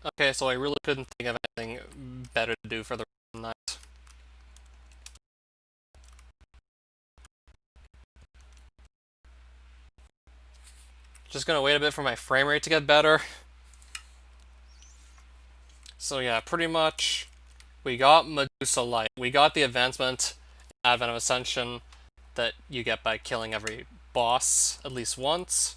Okay, so I really couldn't think of anything better to do for the night. Just gonna wait a bit for my frame rate to get better. So yeah, pretty much we got Medusa Light. We got the advancement Advent of Ascension that you get by killing every boss at least once.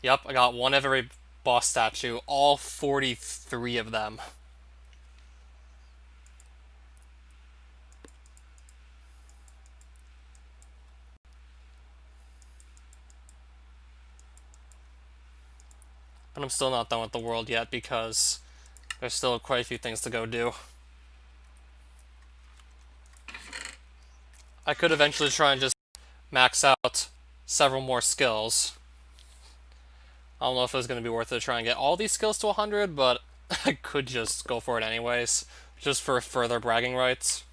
Yep, I got one of every boss statue, all 43 of them. But I'm still not done with the world yet because there's still quite a few things to go do. I could eventually try and just max out several more skills. I don't know if it was going to be worth it to try and get all these skills to 100, but I could just go for it anyways, just for further bragging rights.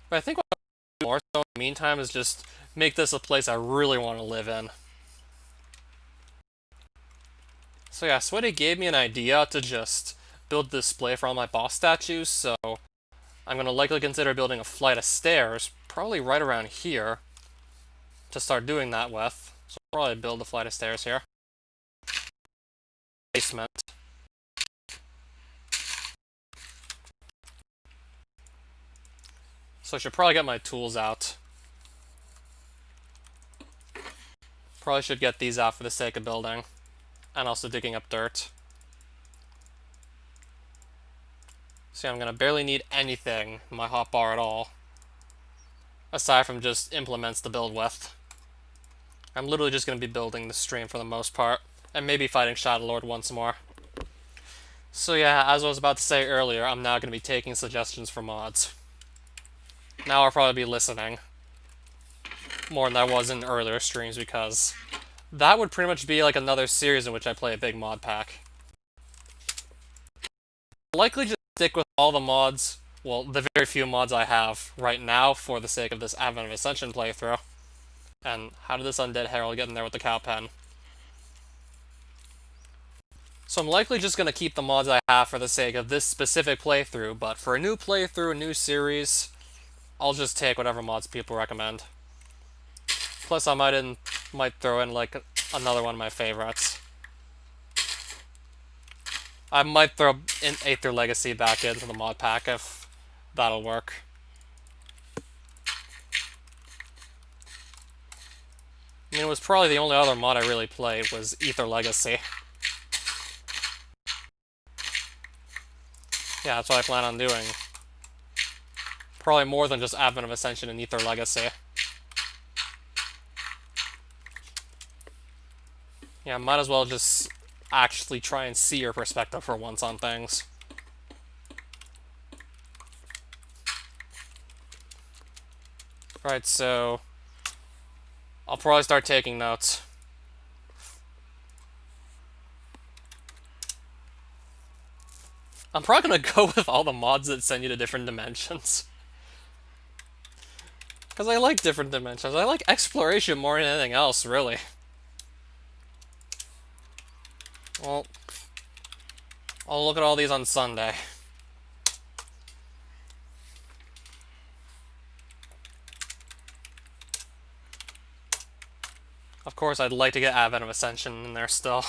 But I think what I'll do more so in the meantime is just make this a place I really want to live in. So yeah, Sweaty gave me an idea to just build a display for all my boss statues, so I'm going to likely consider building a flight of stairs, probably right around here, to start doing that with. So I'll probably build a flight of stairs here. Basement. So I should probably get my tools out. Probably should get these out for the sake of building. And also digging up dirt. See, I'm gonna barely need anything in my hotbar at all. Aside from just implements to build with. I'm literally just gonna be building the stream for the most part. And maybe fighting Shadow Lord once more. So yeah, as I was about to say earlier, I'm now gonna be taking suggestions for mods. Now I'll probably be listening. More than I was in earlier streams because that would pretty much be like another series in which I play a big mod pack. I'll likely just stick with all the mods, well, the very few mods I have right now for the sake of this Advent of Ascension playthrough. And how did this Undead Herald get in there with the cow pen? So I'm likely just going to keep the mods I have for the sake of this specific playthrough, but for a new playthrough, a new series, I'll just take whatever mods people recommend. Plus I might throw in like another one of my favorites. I might throw in Aether Legacy back into the mod pack if that'll work. I mean, it was probably the only other mod I really played was Aether Legacy. Yeah, that's what I plan on doing. Probably more than just Advent of Ascension and Aether Legacy. Yeah, might as well just actually try and see your perspective for once on things. Right, so I'll probably start taking notes. I'm probably gonna go with all the mods that send you to different dimensions. Because I like different dimensions. I like exploration more than anything else, really. Well, I'll look at all these on Sunday. Of course, I'd like to get Advent of Ascension in there still.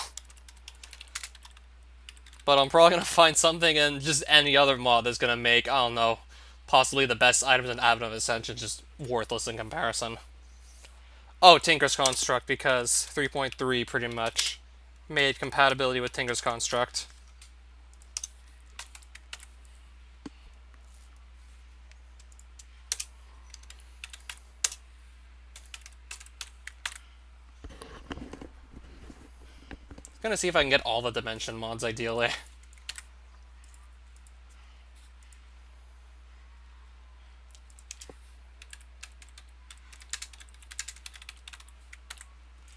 But I'm probably going to find something in just any other mod that's going to make, I don't know, possibly the best items in Advent of Ascension just worthless in comparison. Oh, Tinker's Construct, because 3.3 pretty much made compatibility with Tinker's Construct. Gonna see if I can get all the Dimension mods, ideally.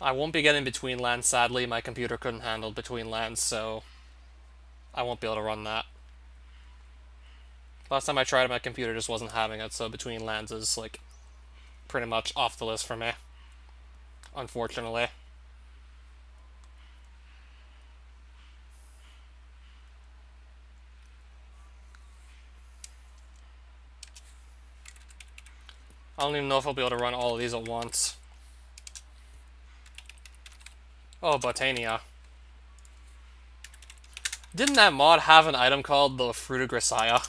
I won't be getting Between Lands, sadly. My computer couldn't handle Between Lands, so I won't be able to run that. Last time I tried it, my computer just wasn't having it, so Between Lands is, like, pretty much off the list for me. Unfortunately. I don't even know if I'll be able to run all of these at once. Oh, Botania. Didn't that mod have an item called the Fruit of Grisaya?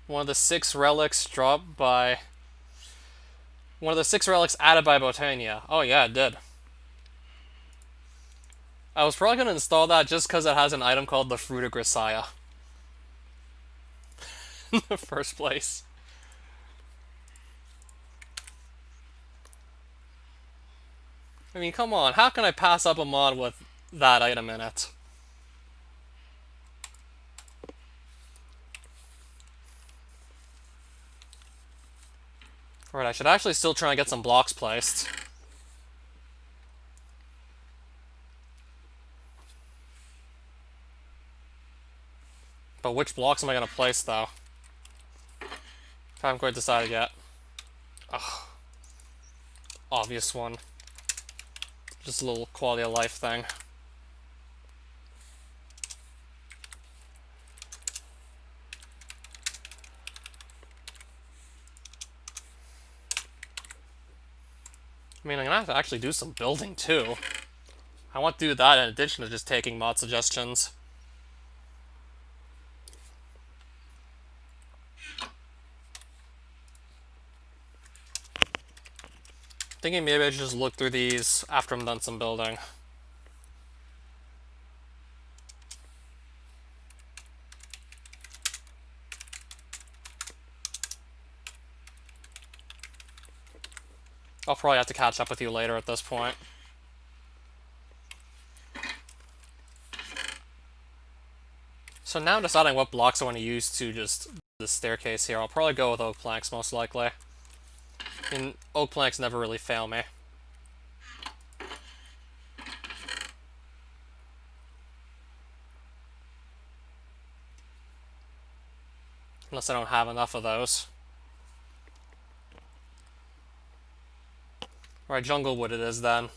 One of the 6 relics dropped by... One of the 6 relics added by Botania. Oh yeah, it did. I was probably going to install that just because it has an item called the Fruit of Grisaya. In the first place. I mean, come on, how can I pass up a mod with that item in it? Alright, I should actually still try and get some blocks placed. But which blocks am I going to place, though? I haven't quite decided yet. Ugh. Obvious one. Just a little quality of life thing. I mean, I'm gonna have to actually do some building, too. I want to do that in addition to just taking mod suggestions. Thinking maybe I should just look through these after I'm done some building. I'll probably have to catch up with you later at this point. So now I'm deciding what blocks I want to use to just the staircase here. I'll probably go with oak planks most likely. I mean, oak planks never really fail me. Unless I don't have enough of those. Alright, jungle wood it is then.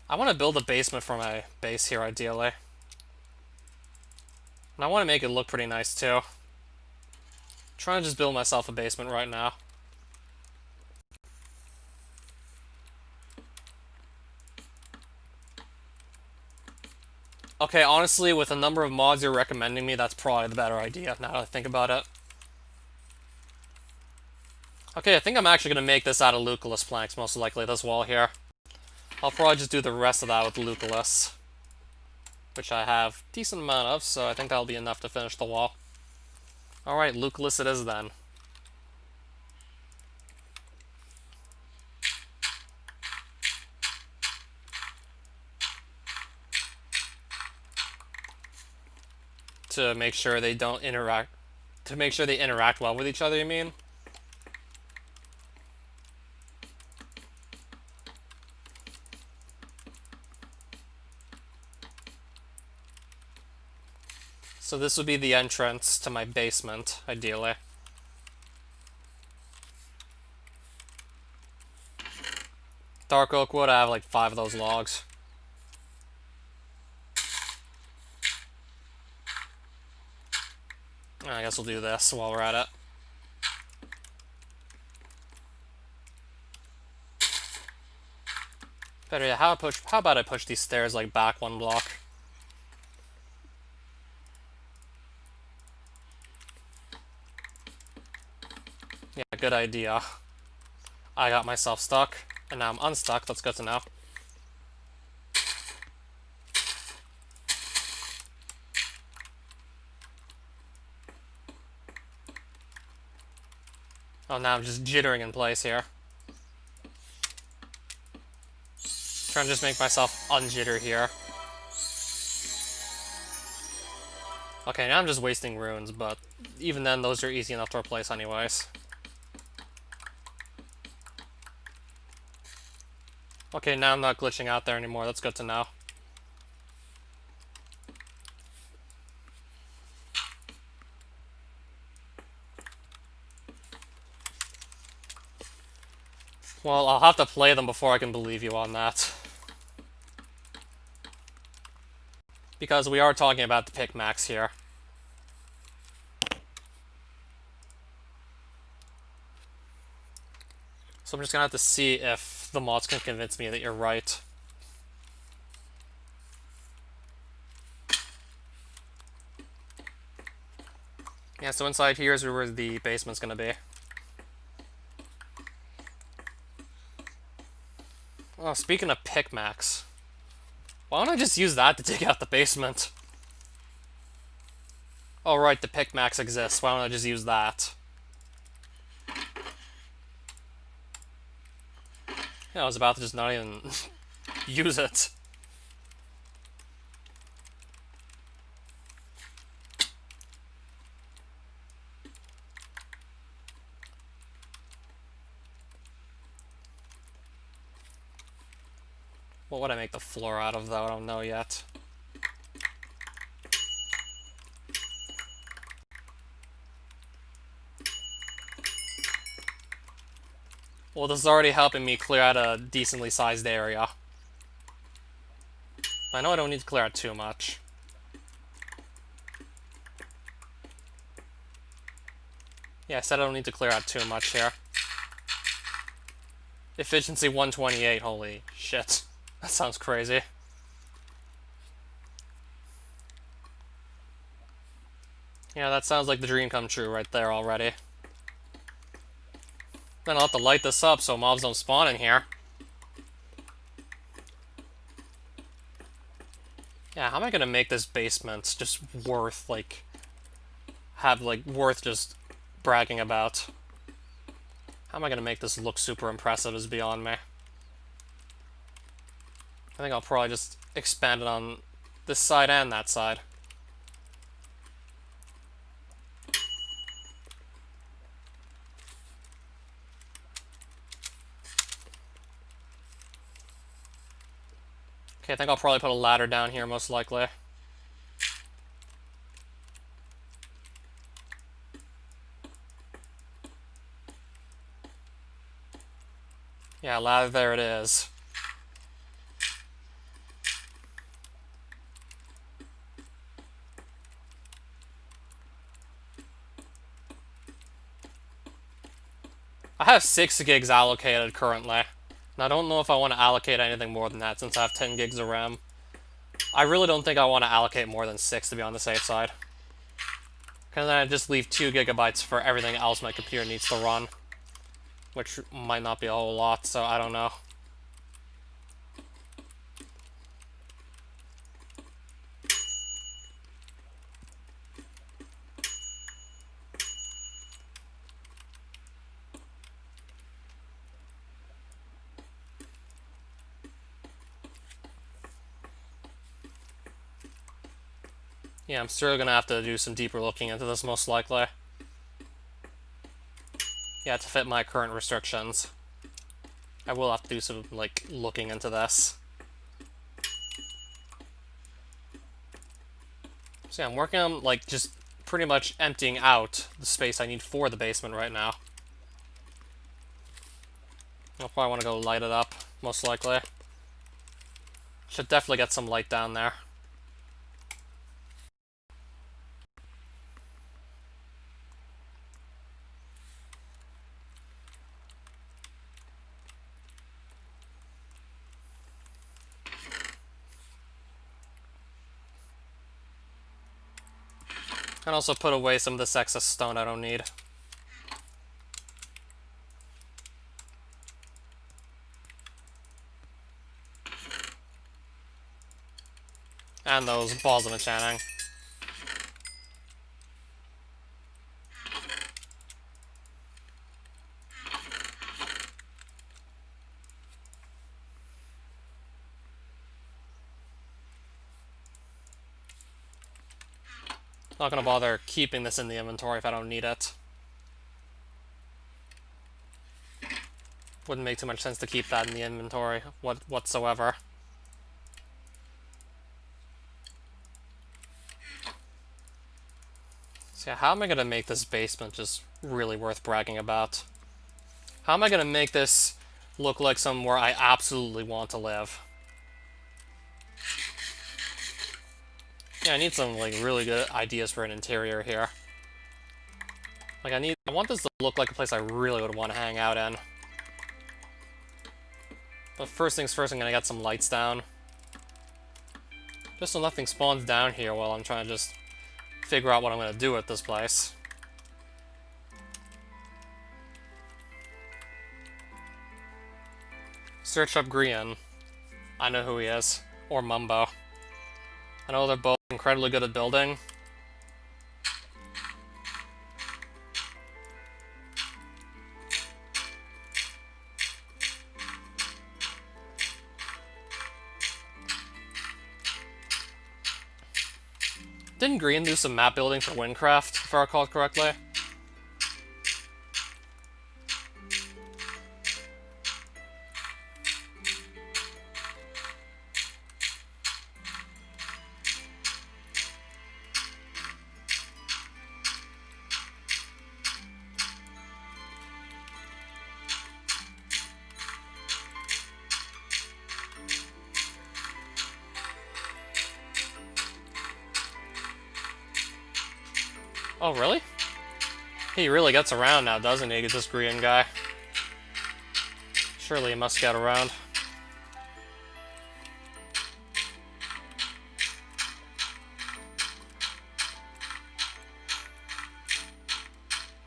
I want to build a basement for my base here, ideally. And I want to make it look pretty nice, too. Trying to just build myself a basement right now. Okay, honestly, with the number of mods you're recommending me, that's probably the better idea, now that I think about it. Okay, I think I'm actually going to make this out of Lucullus planks, most likely, this wall here. I'll probably just do the rest of that with Lucullus. Which I have a decent amount of, so I think that'll be enough to finish the wall. Alright, Lucullus it is then. To make sure they don't interact... To make sure they interact well with each other, you mean? So this would be the entrance to my basement, ideally. Dark oak wood, I have like 5 of those logs. I guess we'll do this while we're at it. Better yet, how about I push these stairs like back 1 block? Yeah, good idea. I got myself stuck, and now I'm unstuck. That's good to know. Oh, now I'm just jittering in place here. Trying to just make myself unjitter here. Okay, now I'm just wasting runes, but even then, those are easy enough to replace anyways. Okay, now I'm not glitching out there anymore. That's good to know. Well, I'll have to play them before I can believe you on that. Because we are talking about the pick max here. So I'm just gonna have to see if the mods can convince me that you're right. Yeah, so inside here is where the basement's gonna be. Oh, speaking of pick max, why don't I just use that to dig out the basement? Oh right, the pick max exists. Why don't I just use that? Yeah, I was about to just not even use it. What would I make the floor out of, though? I don't know yet. Well, this is already helping me clear out a decently sized area. I know I don't need to clear out too much. Yeah, I said I don't need to clear out too much here. Efficiency 128, holy shit. That sounds crazy. Yeah, that sounds like the dream come true right there already. Then I'll have to light this up so mobs don't spawn in here. Yeah, how am I gonna make this basement just worth, like... worth just bragging about? How am I gonna make this look super impressive is beyond me. I think I'll probably just expand it on this side and that side. Okay, I think I'll probably put a ladder down here, most likely. Yeah, ladder, there it is. I have 6 gigs allocated currently. And I don't know if I want to allocate anything more than that since I have 10 gigs of RAM. I really don't think I want to allocate more than 6 to be on the safe side. Because then I just leave 2 gigabytes for everything else my computer needs to run. Which might not be a whole lot, so I don't know. Yeah, I'm still gonna have to do some deeper looking into this, most likely. Yeah, to fit my current restrictions. I will have to do some, like, looking into this. So yeah, I'm working on, like, just pretty much emptying out the space I need for the basement right now. I'll probably want to go light it up, most likely. Should definitely get some light down there. And also put away some of this excess stone I don't need. And those balls of enchanting. Not gonna bother keeping this in the inventory if I don't need it. Wouldn't make too much sense to keep that in the inventory whatsoever. So yeah, how am I gonna make this basement just really worth bragging about? How am I gonna make this look like somewhere I absolutely want to live? Yeah, I need some, like, really good ideas for an interior here. Like, I want this to look like a place I really would want to hang out in. But first things first, I'm gonna get some lights down. Just so nothing spawns down here while I'm trying to just figure out what I'm gonna do with this place. Search up Grian. I know who he is. Or Mumbo. I know they're both incredibly good at building. Didn't Green do some map building for Windcraft, if I recall correctly? Oh, really? He really gets around now, doesn't he, this Green guy? Surely he must get around.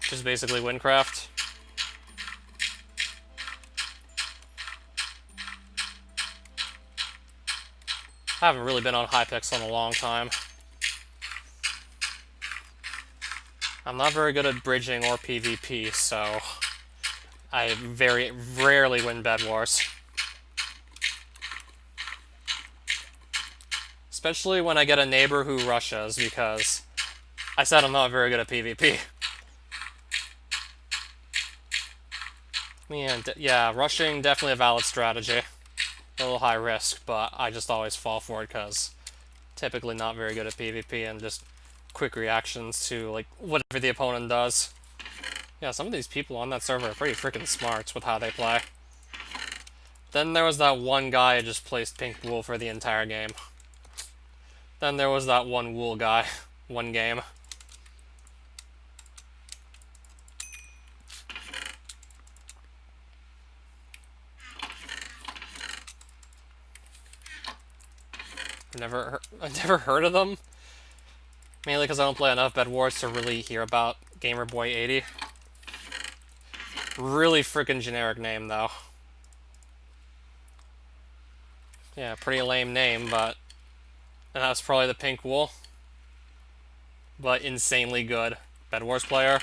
Which is basically Windcraft. I haven't really been on Hypixel in a long time. I'm not very good at bridging or PvP, so I very rarely win Bed Wars. Especially when I get a neighbor who rushes, because I said I'm not very good at PvP. Yeah, rushing, definitely a valid strategy. A little high risk, but I just always fall for it because typically not very good at PvP and just quick reactions to like whatever the opponent does. Yeah, some of these people on that server are pretty freaking smart with how they play. Then there was that one guy who just placed pink wool for the entire game. Then there was that one wool guy, one game. I've never heard of them. Mainly because I don't play enough Bed Wars to really hear about Gamerboy80. Really freaking generic name, though. Yeah, pretty lame name, but... And that's probably the pink wool. But insanely good Bed Wars player.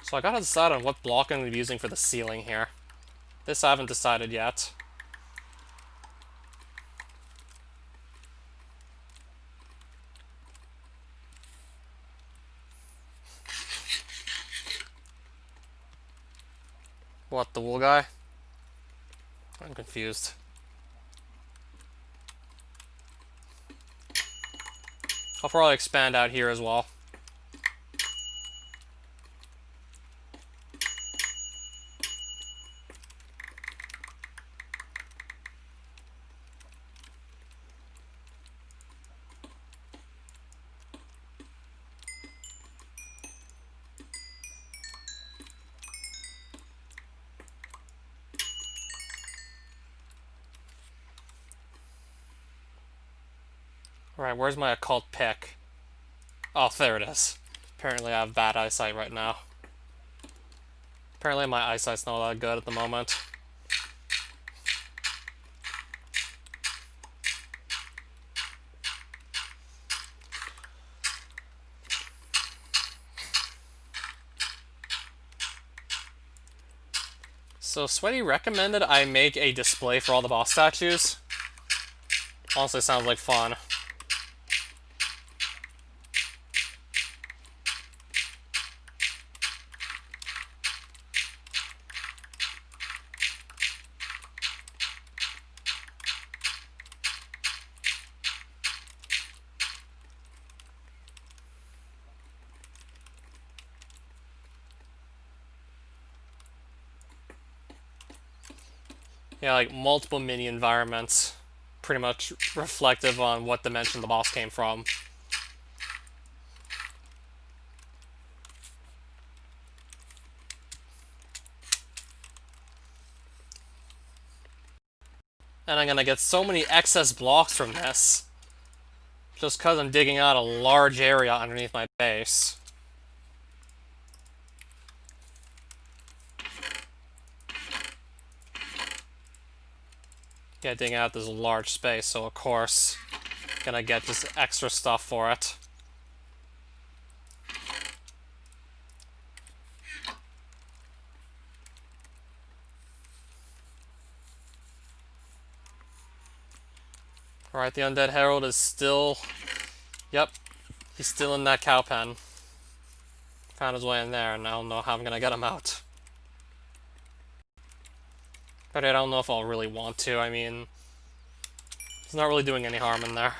So I gotta decide on what block I'm gonna be using for the ceiling here. This I haven't decided yet. What, the wool guy? I'm confused. I'll probably expand out here as well. Alright, where's my occult pick? Oh, there it is. Apparently I have bad eyesight right now. Apparently my eyesight's not that good at the moment. So Sweaty recommended I make a display for all the boss statues. Honestly, sounds like fun. Yeah, like multiple mini environments, pretty much reflective on what dimension the boss came from. And I'm gonna get so many excess blocks from this, just because I'm digging out a large area underneath my base. Yeah, digging out this large space, so of course, gonna get just extra stuff for it. Alright, the Undead Herald is still... Yep, he's still in that cow pen. Found his way in there, and I don't know how I'm gonna get him out. But I don't know if I'll really want to. I mean, he's not really doing any harm in there.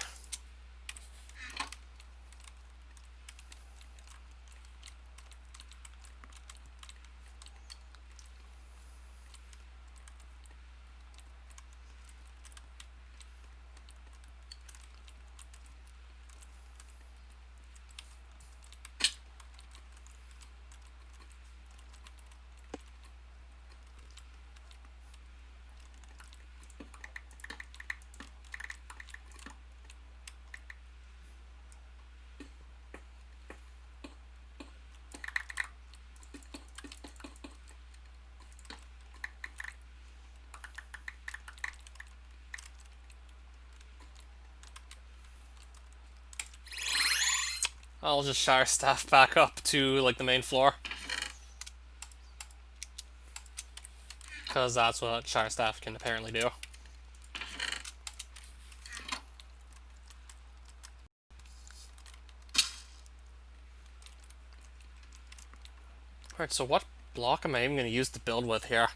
I'll just Shire Staff back up to, like, the main floor. Because that's what Shire Staff can apparently do. Alright, so what block am I even going to use to build with here?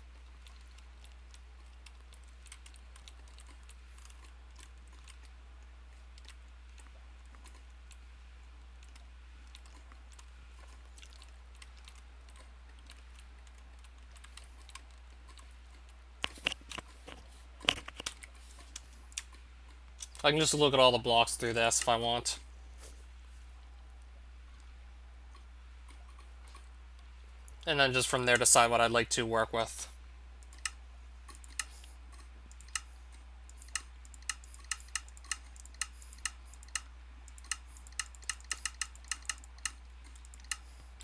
I can just look at all the blocks through this if I want. And then just from there decide what I'd like to work with.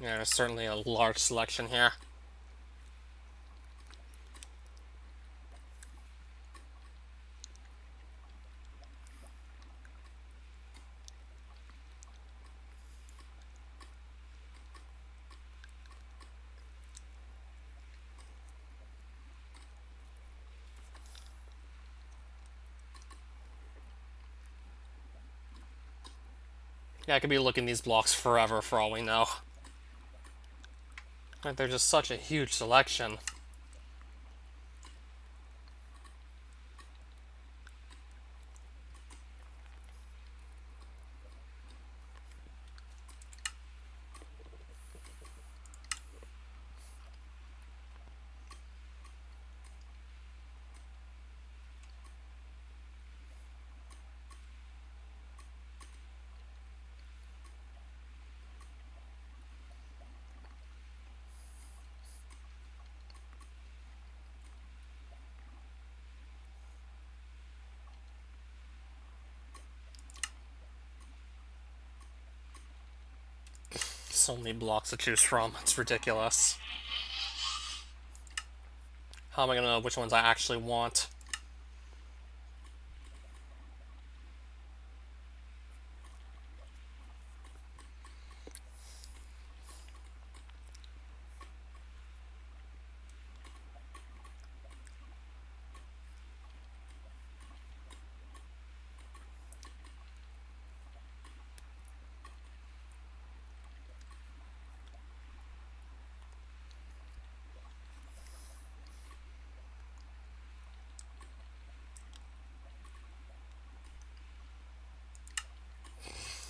Yeah, there's certainly a large selection here. Yeah, I could be looking these blocks forever for all we know. Like, they're just such a huge selection. So many blocks to choose from. It's ridiculous. How am I gonna know which ones I actually want?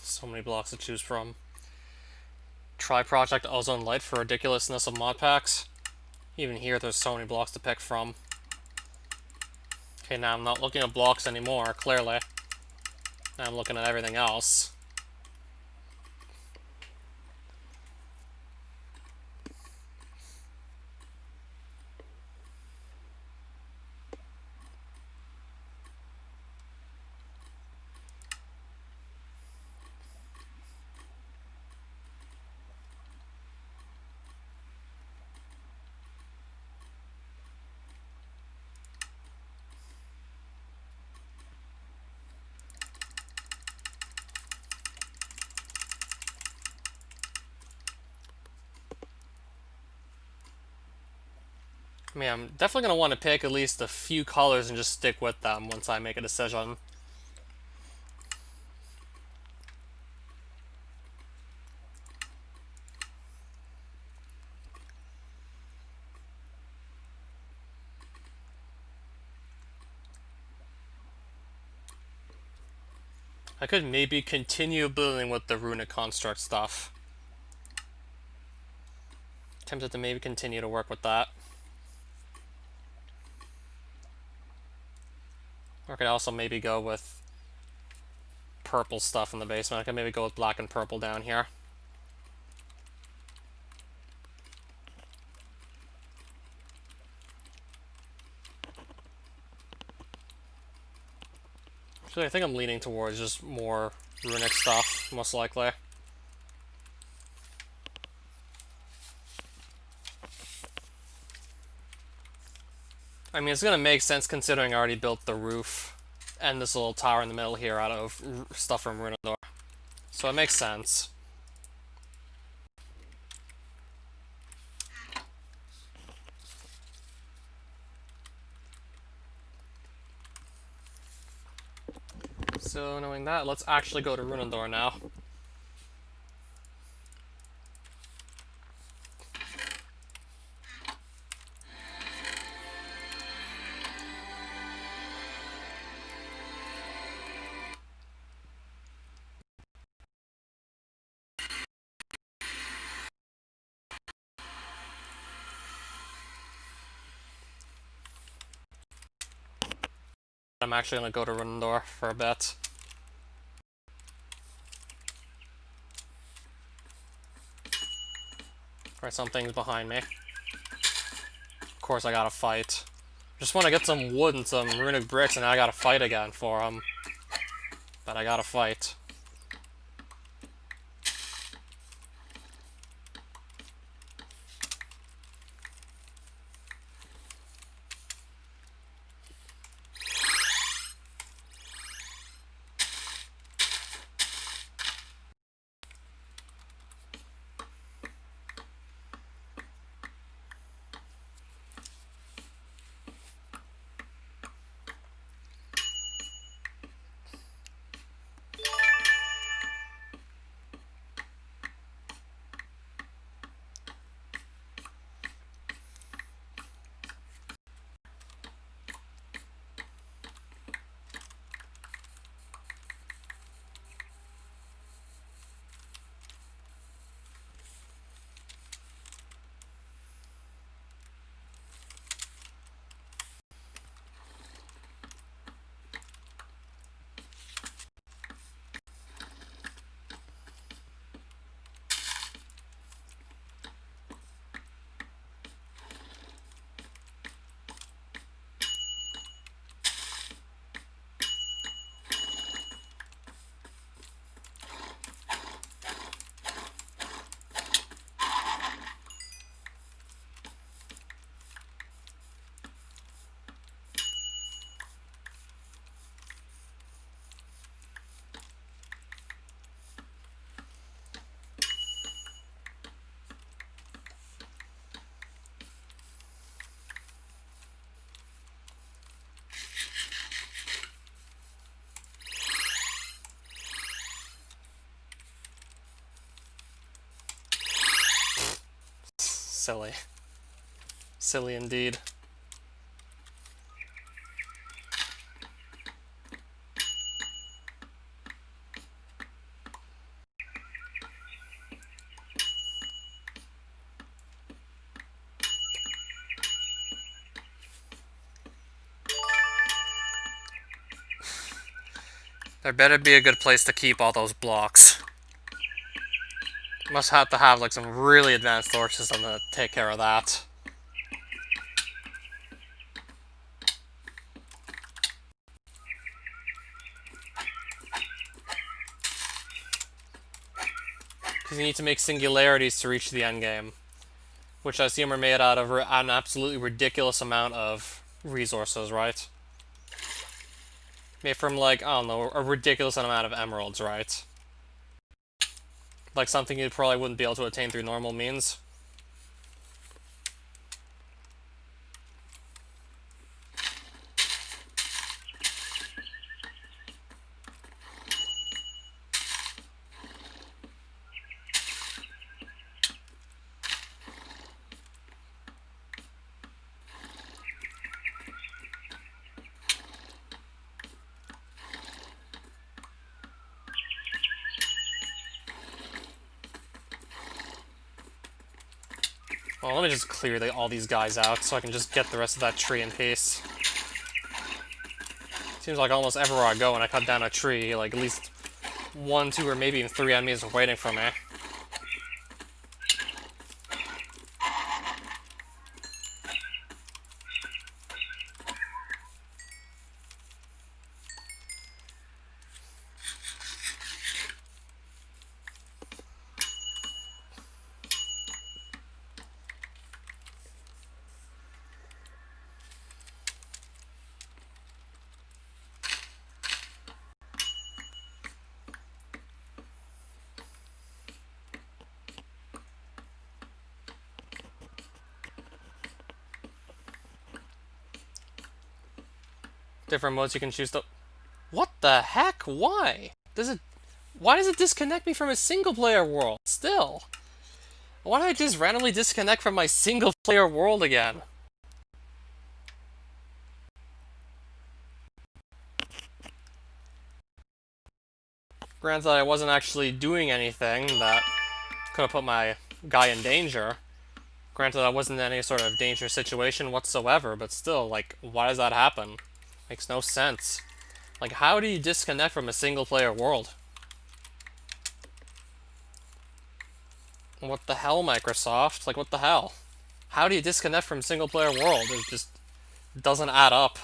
So many blocks to choose from. Try Project Ozone Light for ridiculousness of mod packs. Even here, there's so many blocks to pick from. Okay, now I'm not looking at blocks anymore, clearly. Now I'm looking at everything else. I mean, I'm definitely going to want to pick at least a few colors and just stick with them once I make a decision. I could maybe continue building with the runic construct stuff. Tempted to maybe continue to work with that. Or I could also maybe go with purple stuff in the basement. I could maybe go with black and purple down here. Actually, I think I'm leaning towards just more runic stuff, most likely. I mean, it's going to make sense considering I already built the roof and this little tower in the middle here out of stuff from Runador. So it makes sense. So knowing that, let's actually go to Runador now. I'm actually going to go to Runador for a bit. Alright, something's behind me. Of course I gotta fight. Just want to get some wood and some runic bricks and I gotta fight again for them. But I gotta fight. Silly. Silly indeed. There better be a good place to keep all those blocks. Must have to have like some really advanced storage system to take care of that. Because you need to make singularities to reach the endgame, which I assume are made out of an absolutely ridiculous amount of resources, right? Made from, like, I don't know, a ridiculous amount of emeralds, right? Like something you probably wouldn't be able to attain through normal means. Well, let me just clear all these guys out so I can just get the rest of that tree in peace. Seems like almost everywhere I go when I cut down a tree, like at least 1, 2, or maybe even 3 enemies are waiting for me. Different modes you can choose to... What the heck? Why? Why does it disconnect me from a single-player world? Still. Why did I just randomly disconnect from my single-player world again? Granted, I wasn't actually doing anything that could have put my guy in danger. Granted, I wasn't in any sort of dangerous situation whatsoever, but still, like, why does that happen? Makes no sense. Like, how do you disconnect from a single-player world? What the hell, Microsoft? Like, what the hell? How do you disconnect from a single-player world? It just doesn't add up.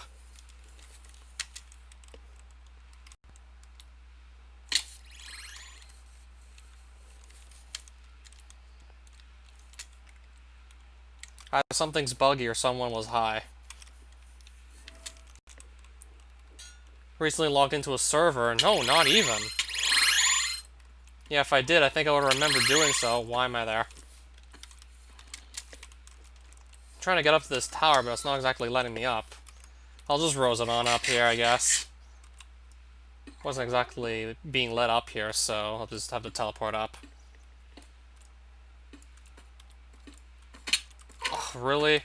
Either something's buggy or someone was high. Recently logged into a server. No, not even. Yeah, if I did, I think I would remember doing so. Why am I there? I'm trying to get up to this tower, but it's not exactly letting me up. I'll just rose it on up here, I guess. Wasn't exactly being let up here, so I'll just have to teleport up. Oh, really?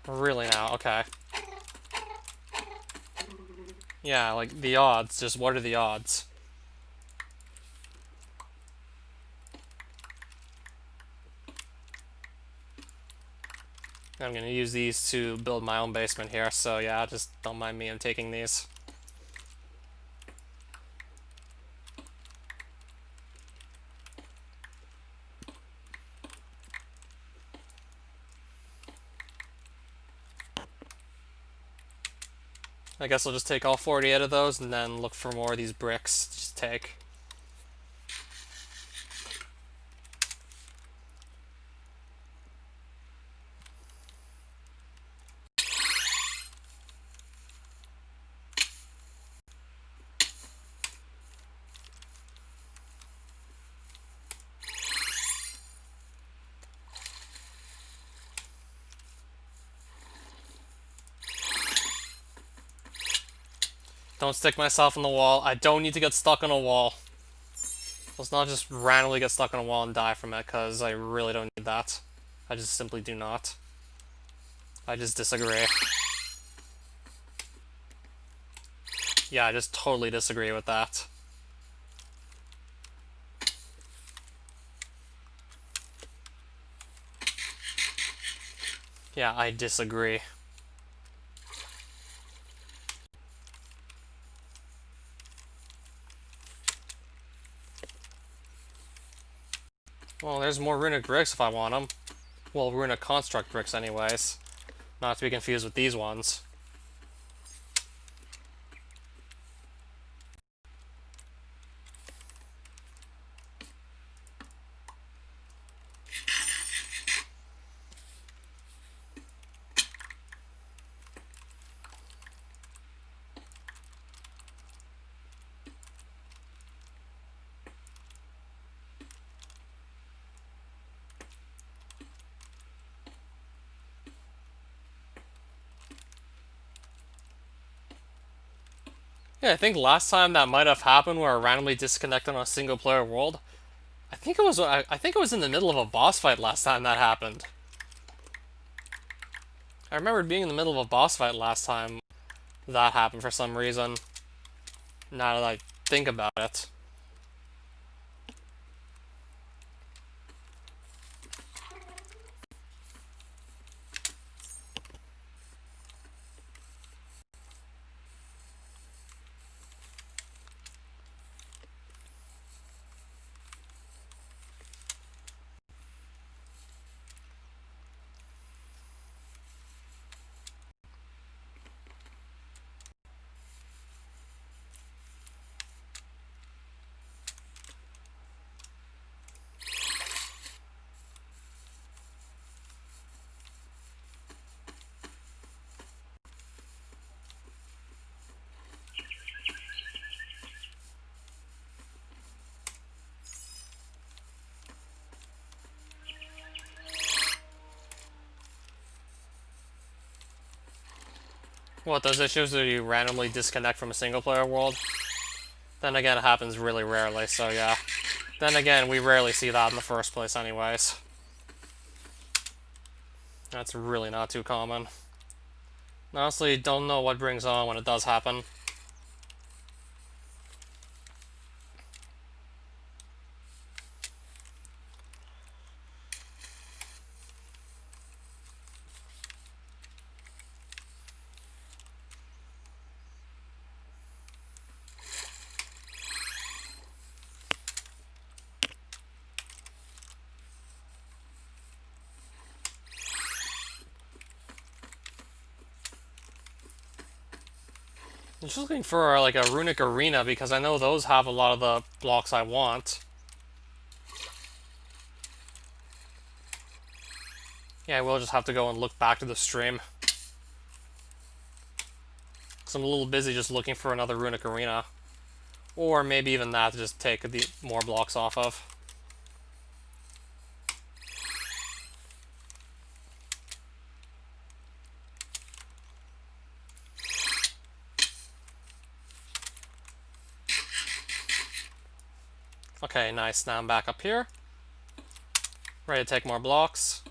Really now? Okay. Yeah, like, the odds. Just what are the odds? I'm gonna use these to build my own basement here, so yeah, just don't mind me, I'm taking these. I guess I'll just take all 48 of those and then look for more of these bricks to just take. Don't stick myself in the wall. I don't need to get stuck on a wall. Let's not just randomly get stuck on a wall and die from it, because I really don't need that. I just simply do not. I just disagree. Yeah, I just totally disagree with that. Yeah, I disagree. Well, there's more runic bricks if I want them. Well, runic construct bricks anyways. Not to be confused with these ones. Yeah, I think last time that might have happened where I randomly disconnected on a single player world. I think it was in the middle of a boss fight last time that happened. I remember being in the middle of a boss fight last time that happened for some reason. Now that I think about it. What, those issues where you randomly disconnect from a single player world? Then again, it happens really rarely, so yeah. Then again, we rarely see that in the first place anyways. That's really not too common. Honestly, don't know what brings on when it does happen. I'm just looking for like a runic arena because I know those have a lot of the blocks I want. Yeah, I will just have to go and look back to the stream. Because I'm a little busy just looking for another runic arena. Or maybe even that to just take the more blocks off of. Okay, nice. Now I'm back up here. Ready to take more blocks.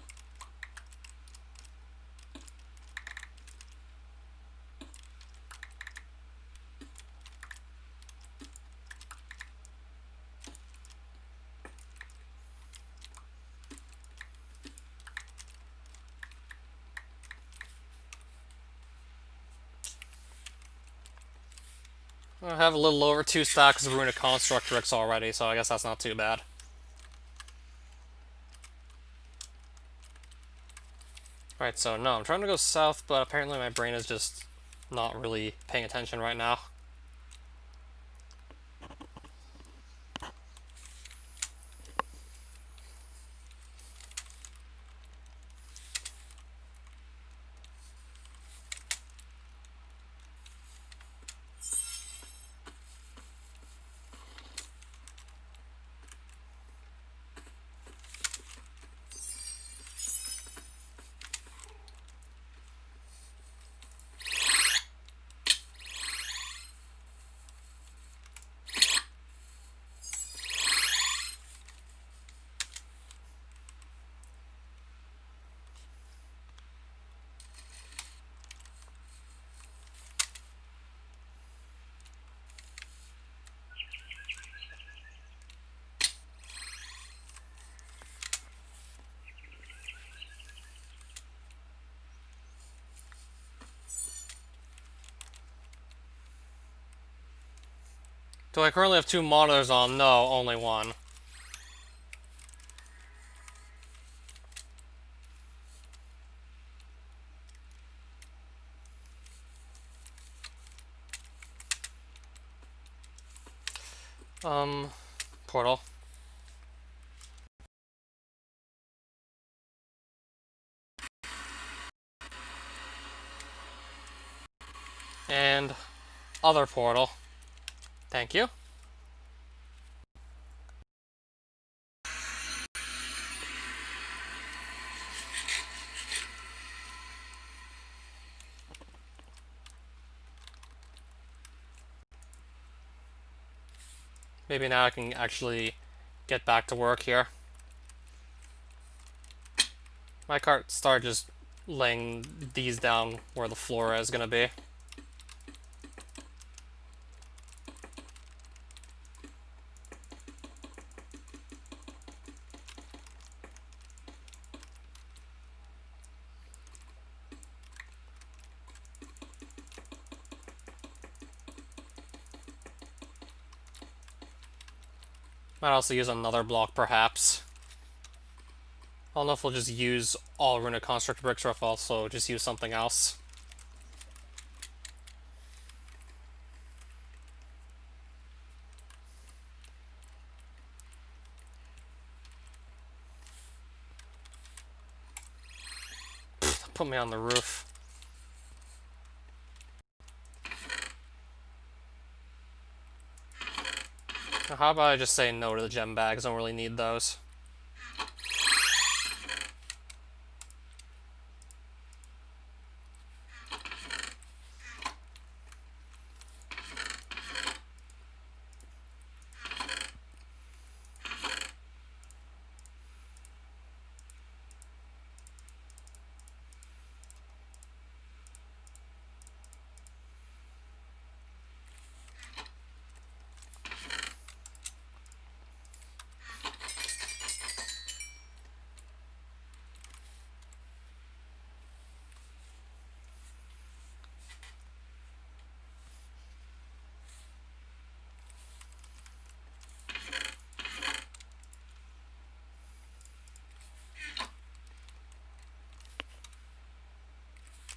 I have a little over 2 stacks of runic construct bricks already, so I guess that's not too bad. Alright, so no, I'm trying to go south, but apparently my brain is just not really paying attention right now. Do I currently have 2 monitors on? No, only one. Portal. And other portal. Thank you. Maybe now I can actually get back to work here. My cart started just laying these down where the floor is gonna be. Might also use another block, perhaps. I don't know if we'll just use all runic construct bricks or if I'll also just use something else. Put me on the roof. Now, how about I just say no to the gem bags? Don't really need those.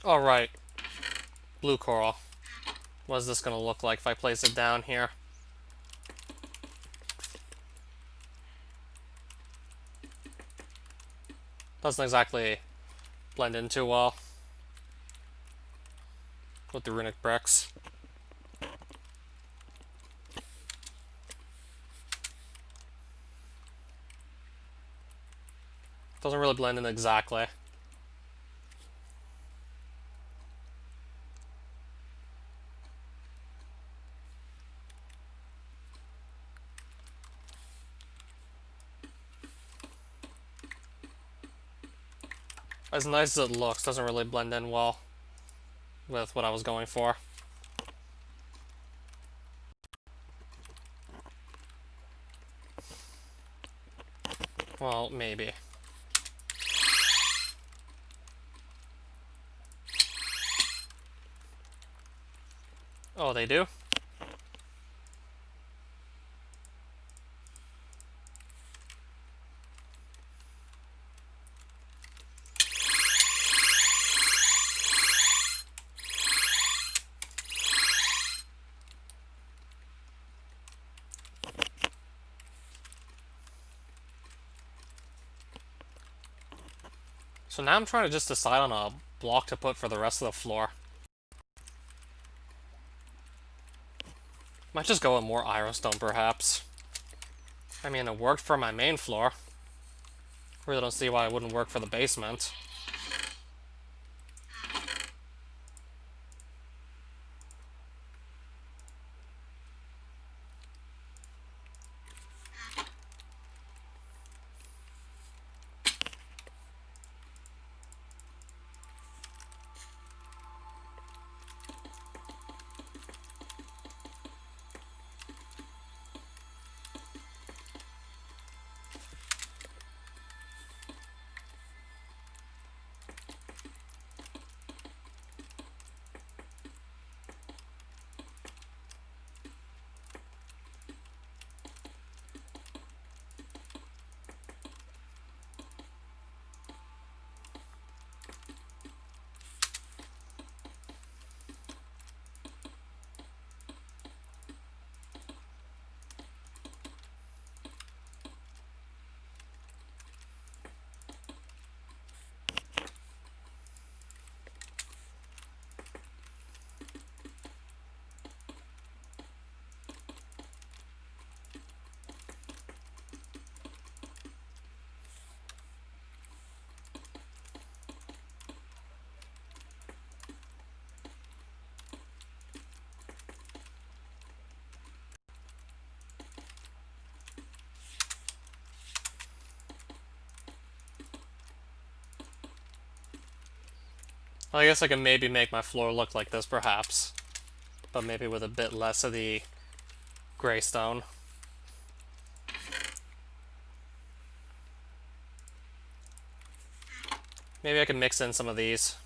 Alright. Blue coral. What is this gonna look like if I place it down here? Doesn't exactly blend in too well with the runic bricks. Doesn't really blend in exactly. As nice as it looks, doesn't really blend in well with what I was going for. Well, maybe. Oh, they do? So now I'm trying to just decide on a block to put for the rest of the floor. Might just go with more ironstone, perhaps. I mean, it worked for my main floor. Really don't see why it wouldn't work for the basement. I guess I can maybe make my floor look like this, perhaps. But maybe with a bit less of the gray stone. Maybe I can mix in some of these.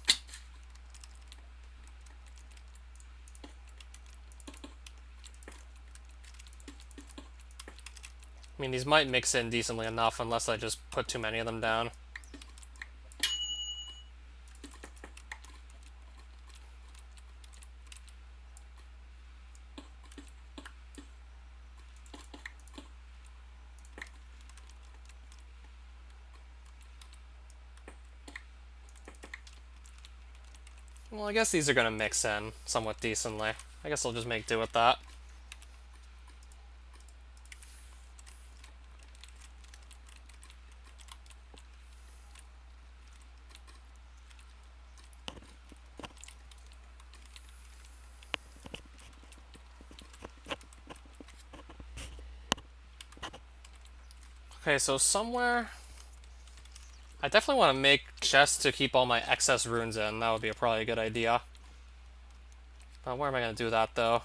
I mean, these might mix in decently enough unless I just put too many of them down. Well, I guess these are going to mix in somewhat decently. I guess I'll just make do with that. Okay, so somewhere... I definitely want to make chests to keep all my excess runes in. That would be probably a good idea. Where am I going to do that, though?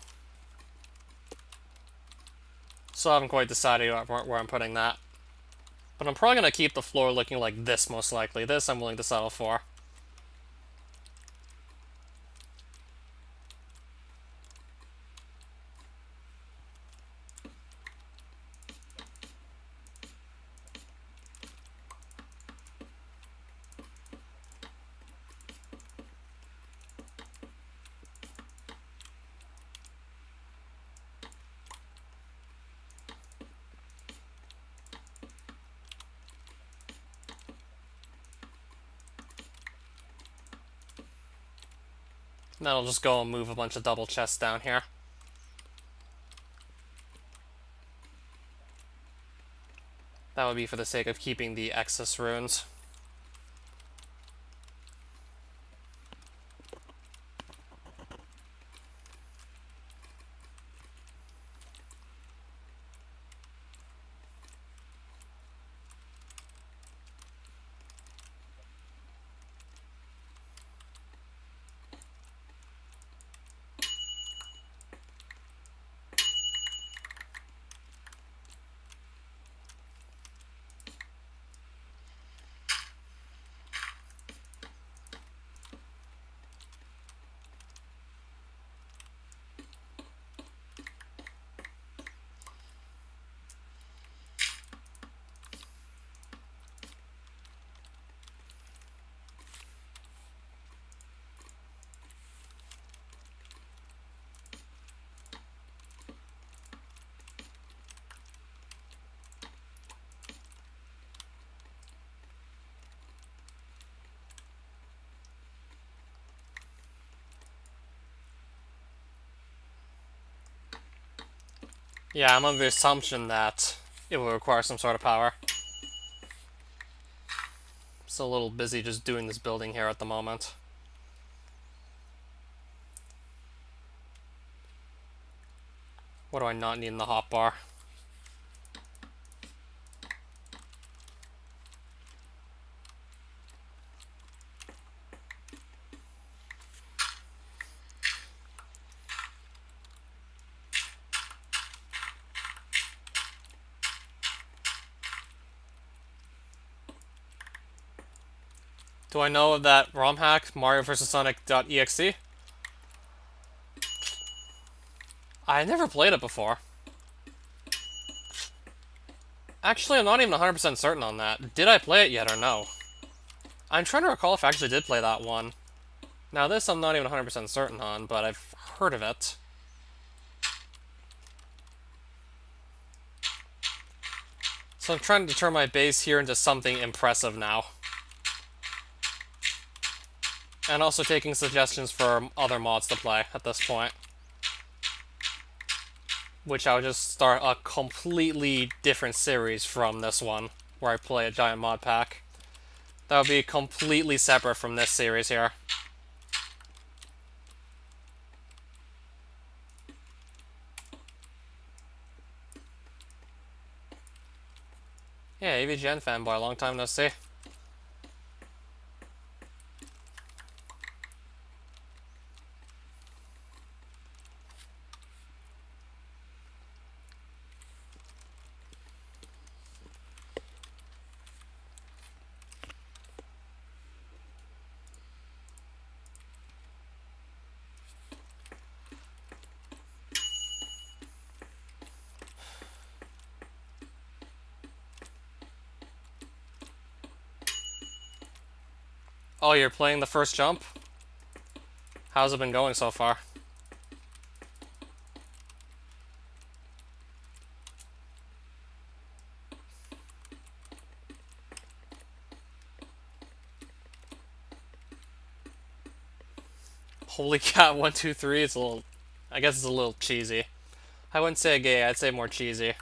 Still haven't quite decided where I'm putting that. But I'm probably going to keep the floor looking like this, most likely. This I'm willing to settle for. Then I'll just go and move a bunch of double chests down here. That would be for the sake of keeping the excess runes. Yeah, I'm under the assumption that it will require some sort of power. Still a little busy just doing this building here at the moment. What do I not need in the hotbar? Do I know of that ROM hack, Mario vs. Sonic.exe? I never played it before. Actually, I'm not even 100% certain on that. Did I play it yet or no? I'm trying to recall if I actually did play that one. Now this I'm not even 100% certain on, but I've heard of it. So I'm trying to turn my base here into something impressive now. And also taking suggestions for other mods to play at this point. Which I would just start a completely different series from this one, where I play a giant mod pack. That would be completely separate from this series here. Yeah, AVGN fanboy, long time no see. Oh, you're playing the first jump? How's it been going so far? Holy cat, 1, 2, 3. It's a little. I guess it's a little cheesy. I wouldn't say gay, I'd say more cheesy.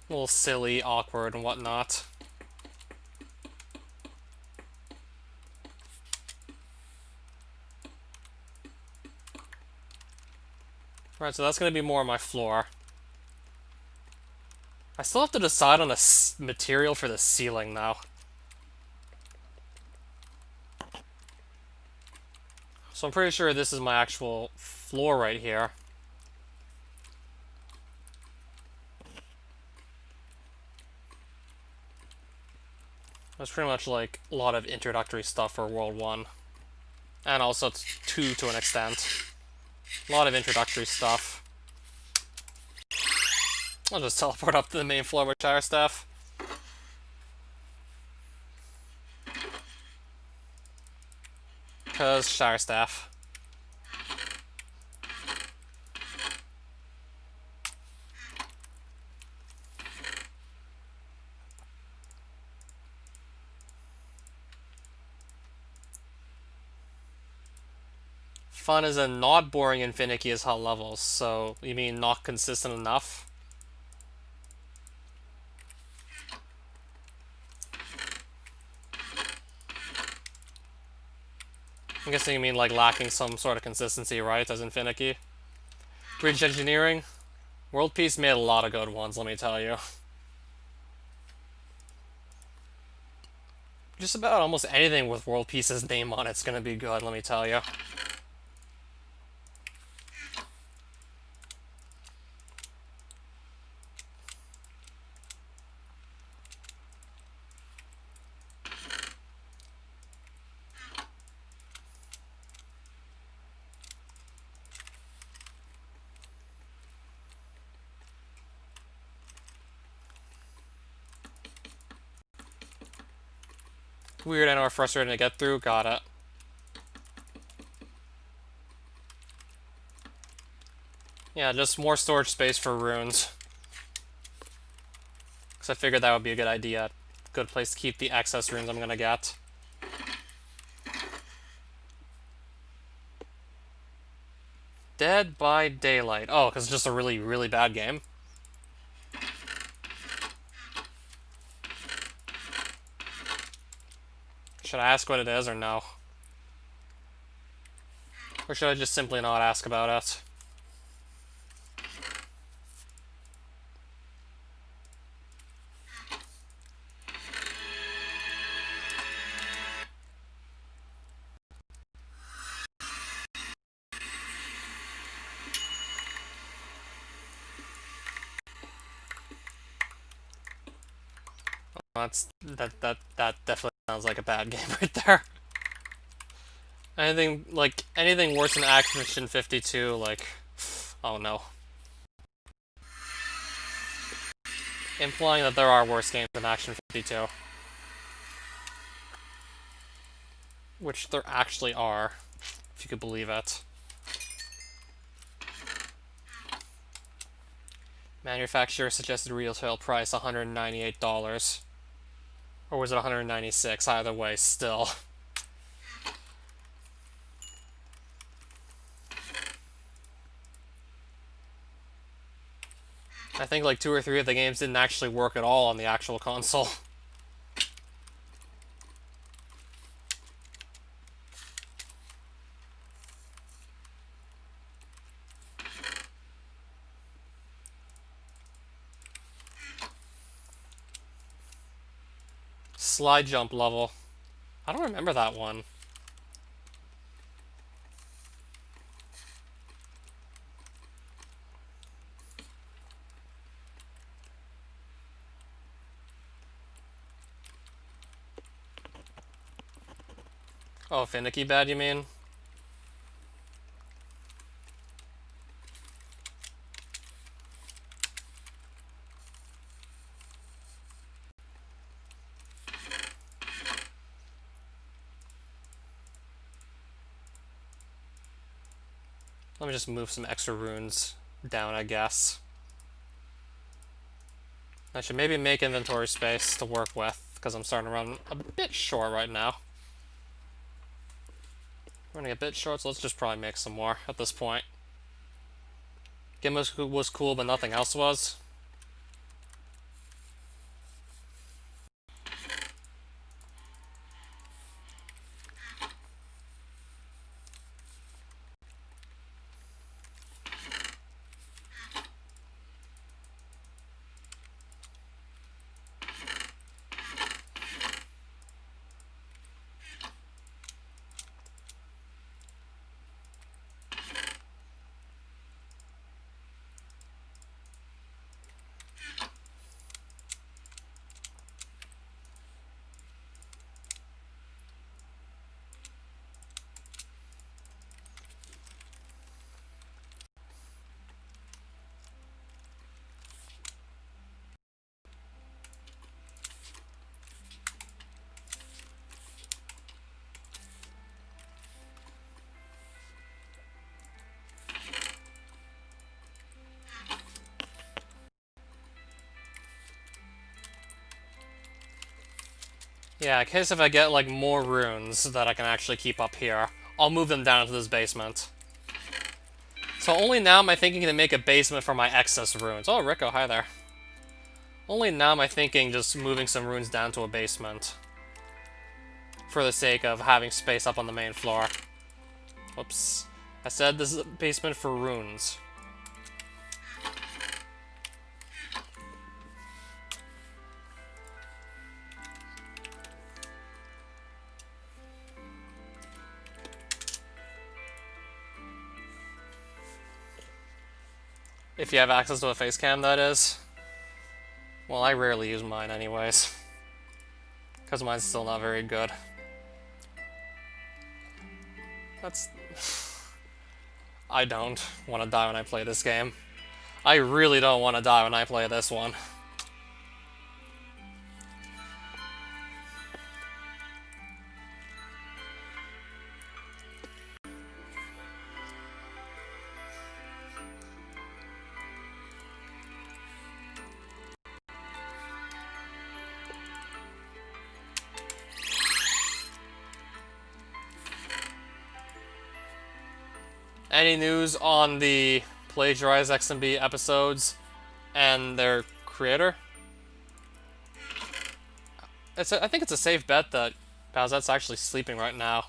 A little silly, awkward, and whatnot. Right, so that's going to be more on my floor. I still have to decide on a material for the ceiling now. So I'm pretty sure this is my actual floor right here. That's pretty much like a lot of introductory stuff for World 1. And also 2 to an extent. A lot of introductory stuff. I'll just teleport up to the main floor with Shire Staff. Because Shire Staff. Fun is a not boring and finicky as hell levels, so you mean not consistent enough? I'm guessing you mean like lacking some sort of consistency, right, as in finicky? Bridge engineering? World Peace made a lot of good ones, let me tell you. Just about almost anything with World Peace's name on it's gonna be good, let me tell you. Weird, I know we're frustrating to get through, got it. Yeah, just more storage space for runes. Because I figured that would be a good idea. Good place to keep the excess runes I'm gonna get. Dead by Daylight. Oh, because it's just a really, really bad game. Should I ask what it is or no? Or should I just simply not ask about it? That definitely sounds like a bad game right there. Anything worse than Ascension 52, like, oh no. Implying that there are worse games than Action 52. Which there actually are, if you could believe it. Manufacturer suggested retail price $198. Or was it $196? Either way, still. I think like 2 or 3 of the games didn't actually work at all on the actual console. Slide jump level. I don't remember that one. Oh, finicky bad, you mean? Let me just move some extra runes down, I guess. I should maybe make inventory space to work with, because I'm starting to run a bit short right now. Running a bit short, so let's just probably make some more at this point. Gimmick was cool, but nothing else was. Yeah, in case if I get, like, more runes that I can actually keep up here, I'll move them down into this basement. So only now am I thinking to make a basement for my excess runes. Oh, Rico, hi there. Only now am I thinking just moving some runes down to a basement. For the sake of having space up on the main floor. Whoops. I said this is a basement for runes. If you have access to a face cam, that is. Well, I rarely use mine anyways. Because mine's still not very good. That's... I don't want to die when I play this game. I really don't want to die when I play this one. Any news on the plagiarized XMB episodes and their creator? I think it's a safe bet that Bowsette's actually sleeping right now.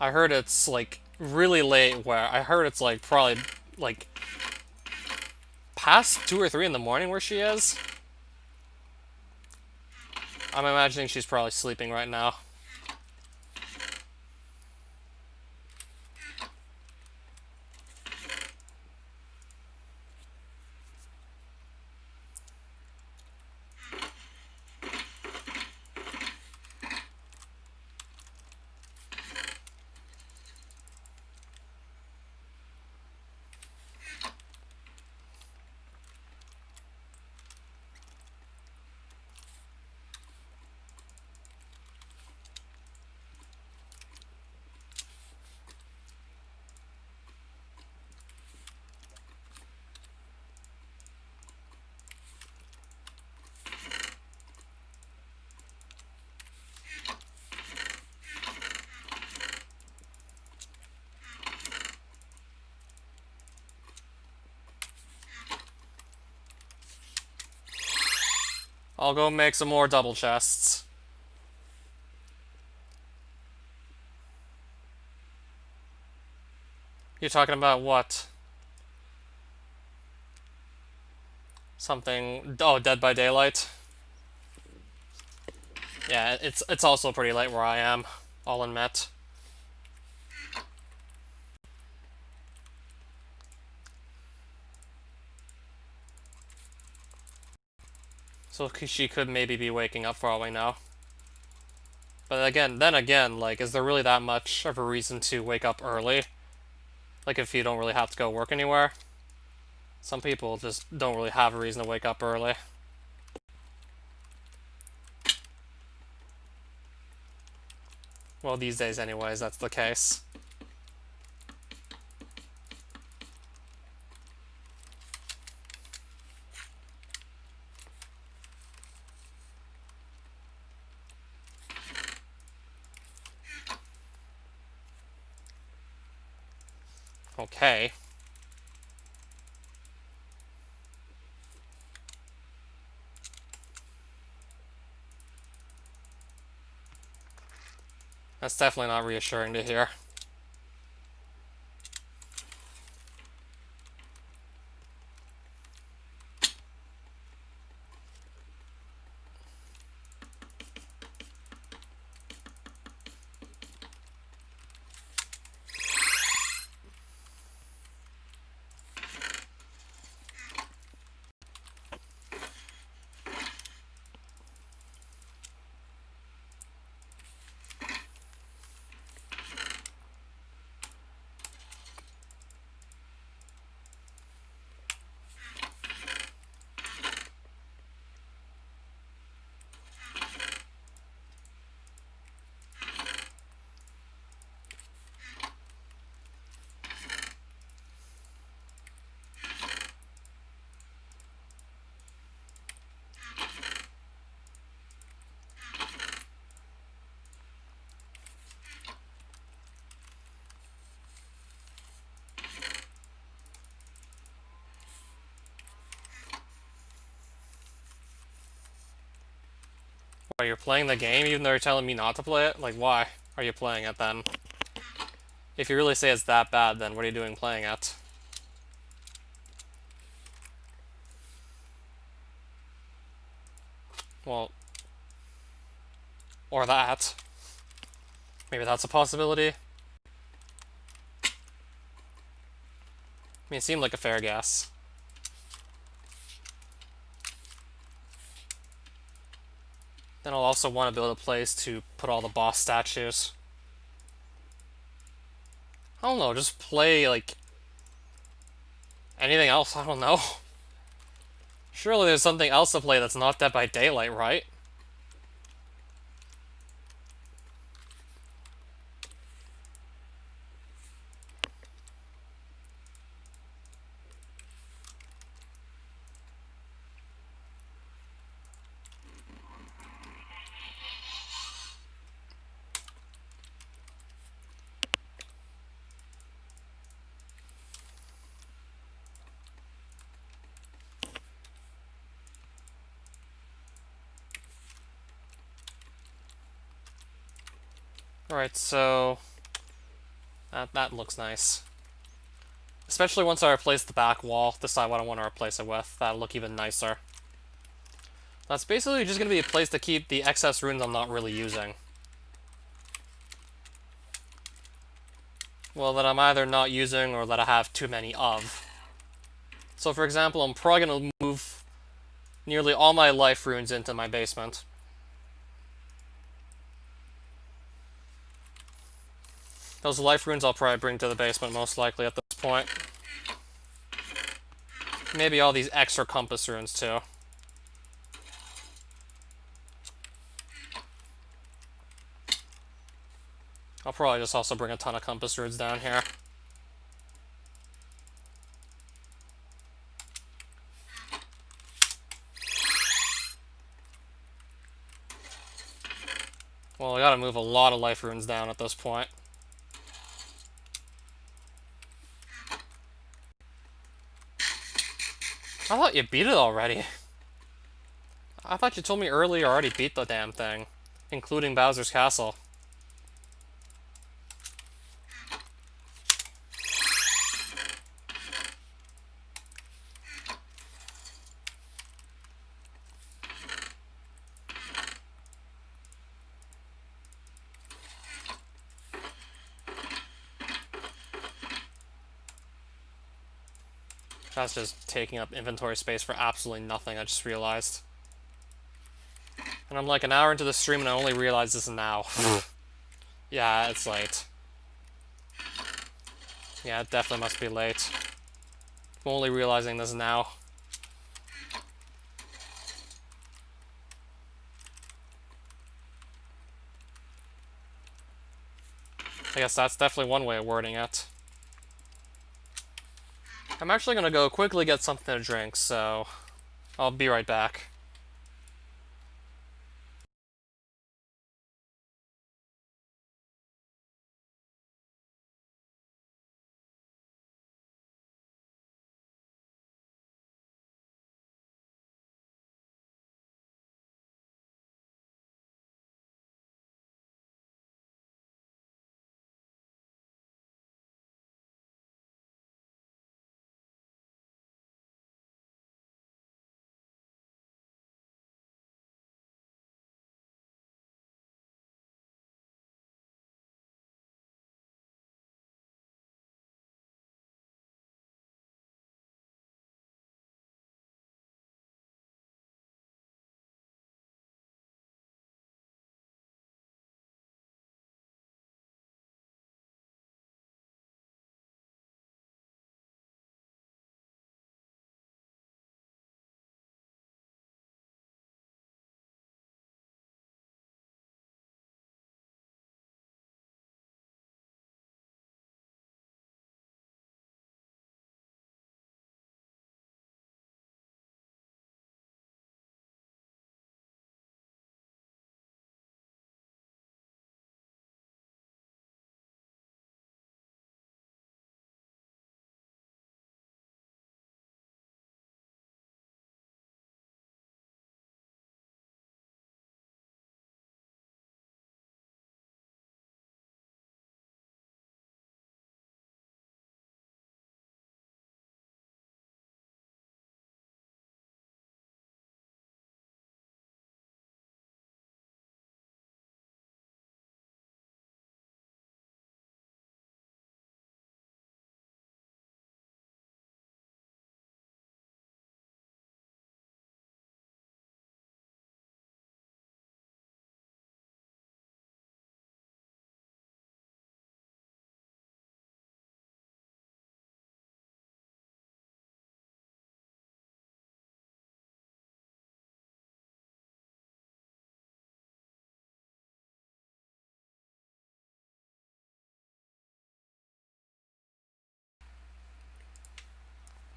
I heard it's, like, really late where... I heard it's, like, probably, like, past 2 or 3 in the morning where she is. I'm imagining she's probably sleeping right now. I'll go make some more double chests. You're talking about what? Something... Oh, Dead by Daylight? Yeah, it's also pretty late where I am, I'll admit. So she could maybe be waking up for all we know. But then again, like, is there really that much of a reason to wake up early? Like, if you don't really have to go work anywhere? Some people just don't really have a reason to wake up early. Well, these days anyways, that's the case. Okay. That's definitely not reassuring to hear. Are you playing the game even though you're telling me not to play it? Like, why are you playing it then? If you really say it's that bad, then what are you doing playing it? Well, or that. Maybe that's a possibility. I mean, it seemed like a fair guess. Then I'll also want to build a place to put all the boss statues. I don't know, just play, like, anything else, I don't know. Surely there's something else to play that's not Dead by Daylight, right? Alright, so that looks nice. Especially once I replace the back wall, decide what I want to replace it with. That'll look even nicer. That's basically just going to be a place to keep the excess runes I'm not really using. Well, that I'm either not using or that I have too many of. So for example, I'm probably going to move nearly all my life runes into my basement. Those life runes I'll probably bring to the basement most likely at this point. Maybe all these extra compass runes too. I'll probably just also bring a ton of compass runes down here. Well, I gotta move a lot of life runes down at this point. I thought you beat it already. I thought you told me earlier you already beat the damn thing, including Bowser's Castle. That's just taking up inventory space for absolutely nothing, I just realized. And I'm like an hour into the stream and I only realize this now. Yeah, it's late. Yeah, it definitely must be late. I'm only realizing this now. I guess that's definitely one way of wording it. I'm actually gonna go quickly get something to drink, so I'll be right back.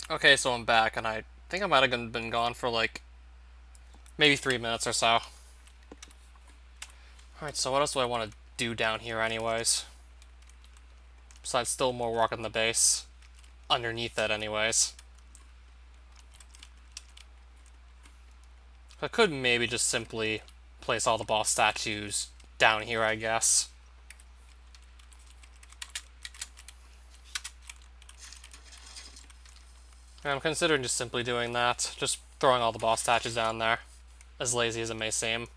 Okay, so I'm back, and I think I might have been gone for like maybe 3 minutes or so. Alright, so what else do I want to do down here anyways? Besides still more work on the base. Underneath it anyways. I could maybe just simply place all the boss statues down here, I guess. And I'm considering just simply doing that. Just throwing all the boss statues down there. As lazy as it may seem.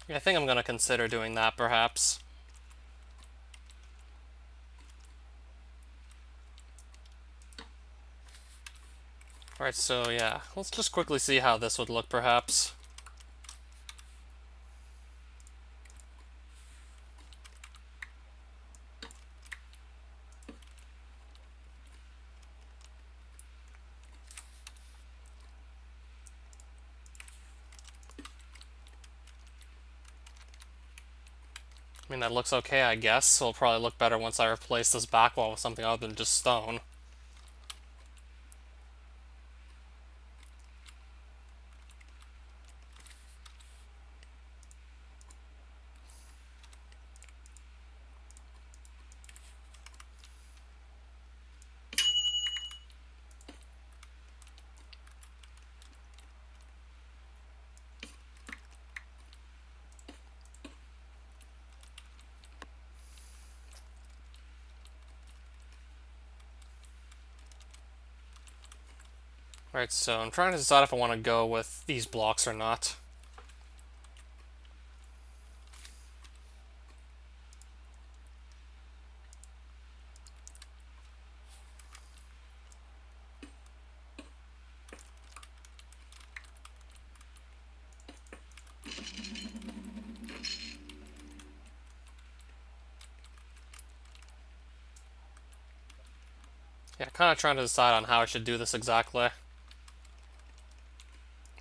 I think I'm going to consider doing that, perhaps. Alright, so yeah, let's just quickly see how this would look, perhaps. I mean, that looks okay, I guess. It'll probably look better once I replace this back wall with something other than just stone. Alright, so I'm trying to decide if I want to go with these blocks or not. Yeah, kind of trying to decide on how I should do this exactly.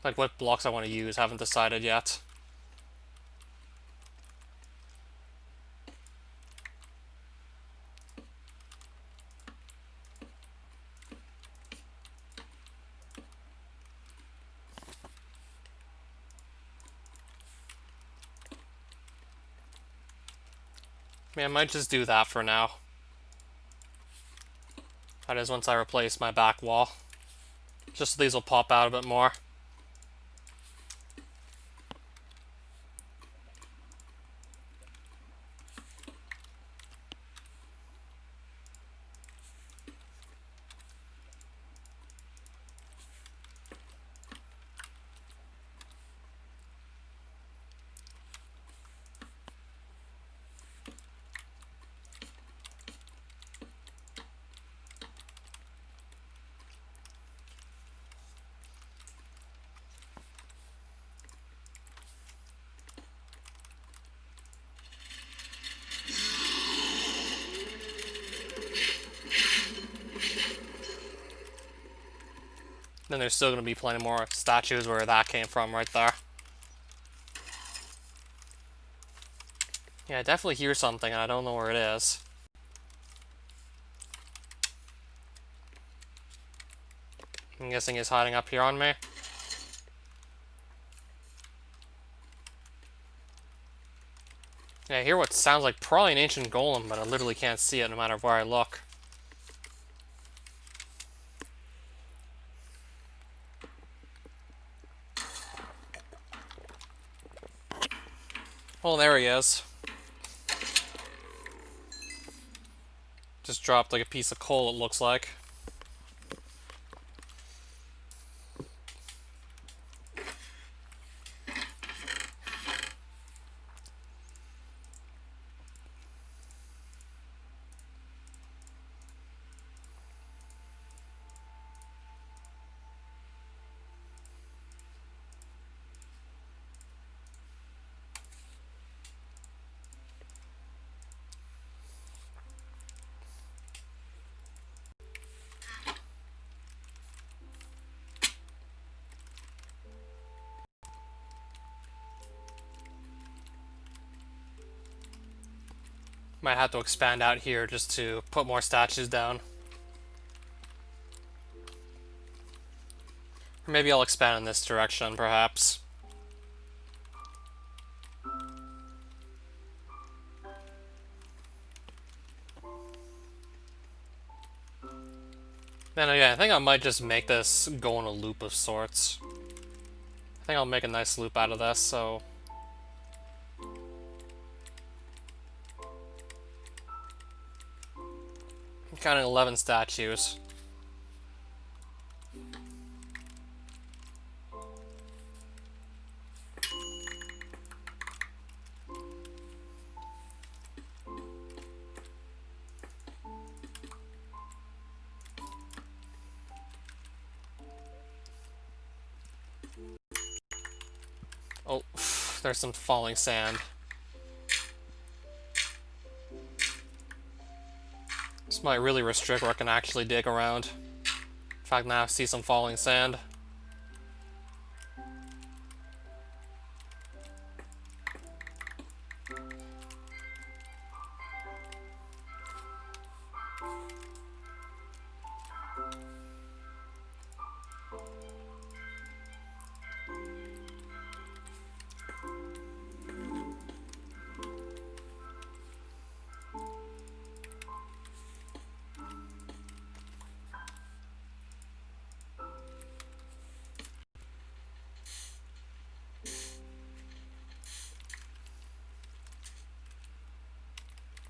Like what blocks I want to use, haven't decided yet. I mean, I might just do that for now. That is once I replace my back wall. Just so these will pop out a bit more. Then there's still going to be plenty more statues where that came from right there. Yeah, I definitely hear something and I don't know where it is. I'm guessing he's hiding up here on me. Yeah, I hear what sounds like probably an ancient golem, but I literally can't see it no matter where I look. Oh, there he is. Just dropped like a piece of coal, it looks like. Might have to expand out here just to put more statues down. Or maybe I'll expand in this direction, perhaps. Then again, I think I might just make this go in a loop of sorts. I think I'll make a nice loop out of this, so... I'm counting 11 statues. Oh, there's some falling sand. This might really restrict where I can actually dig around. In fact, now I see some falling sand.